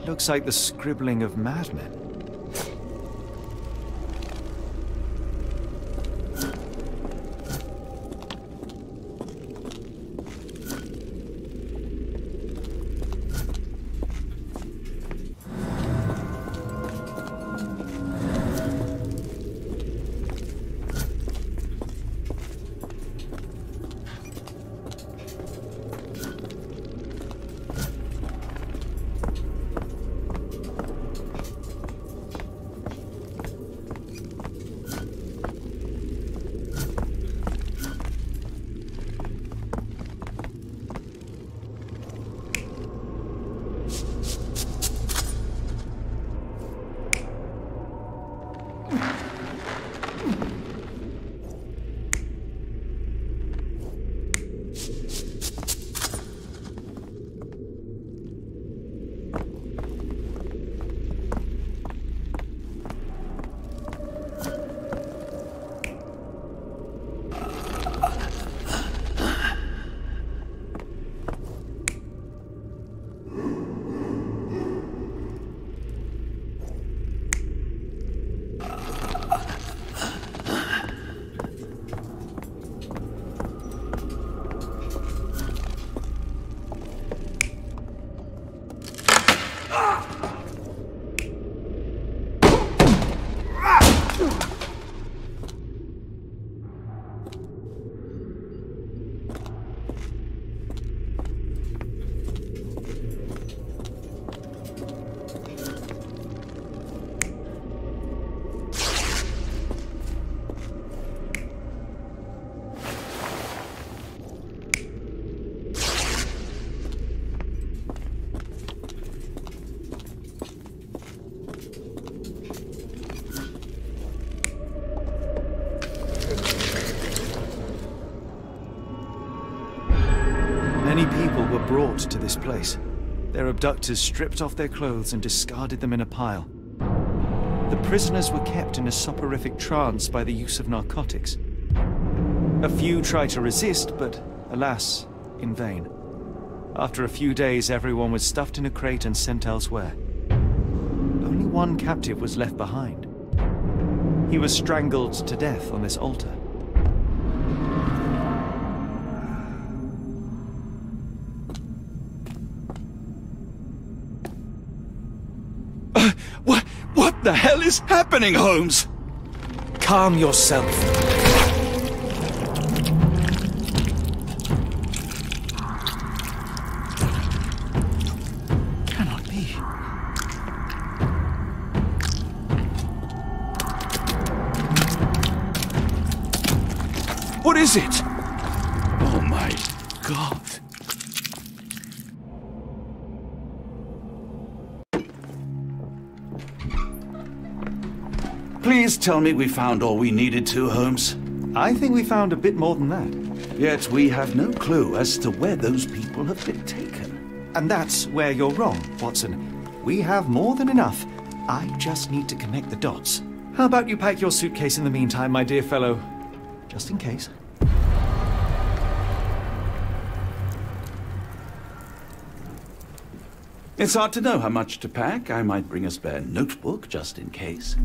S2: Looks like the scribbling of madmen. Many people were brought to this place. Their abductors stripped off their clothes and discarded them in a pile. The prisoners were kept in a soporific trance by the use of narcotics. A few tried to resist, but alas, in vain. After a few days, everyone was stuffed in a crate and sent elsewhere. Only one captive was left behind. He was strangled to death on this altar.
S1: What the hell is happening, Holmes?
S2: Calm yourself.
S1: Cannot be. What is it? Oh my God. Please tell me we found all we needed to, Holmes.
S2: I think we found a bit more than that.
S1: Yet we have no clue as to where those people have been taken.
S2: And that's where you're wrong, Watson. We have more than enough. I just need to connect the dots. How about you pack your suitcase in the meantime, my dear fellow? Just in case.
S1: It's hard to know how much to pack. I might bring a spare notebook just in case.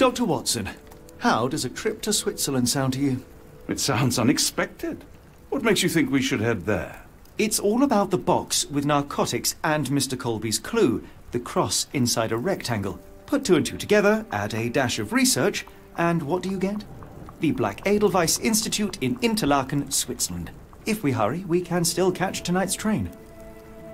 S2: Dr. Watson, how does a trip to Switzerland sound to you?
S1: It sounds unexpected. What makes you think we should head there?
S2: It's all about the box with narcotics and Mr. Colby's clue, the cross inside a rectangle. Put two and two together, add a dash of research, and what do you get? The Black Edelweiss Institute in Interlaken, Switzerland. If we hurry, we can still catch tonight's train.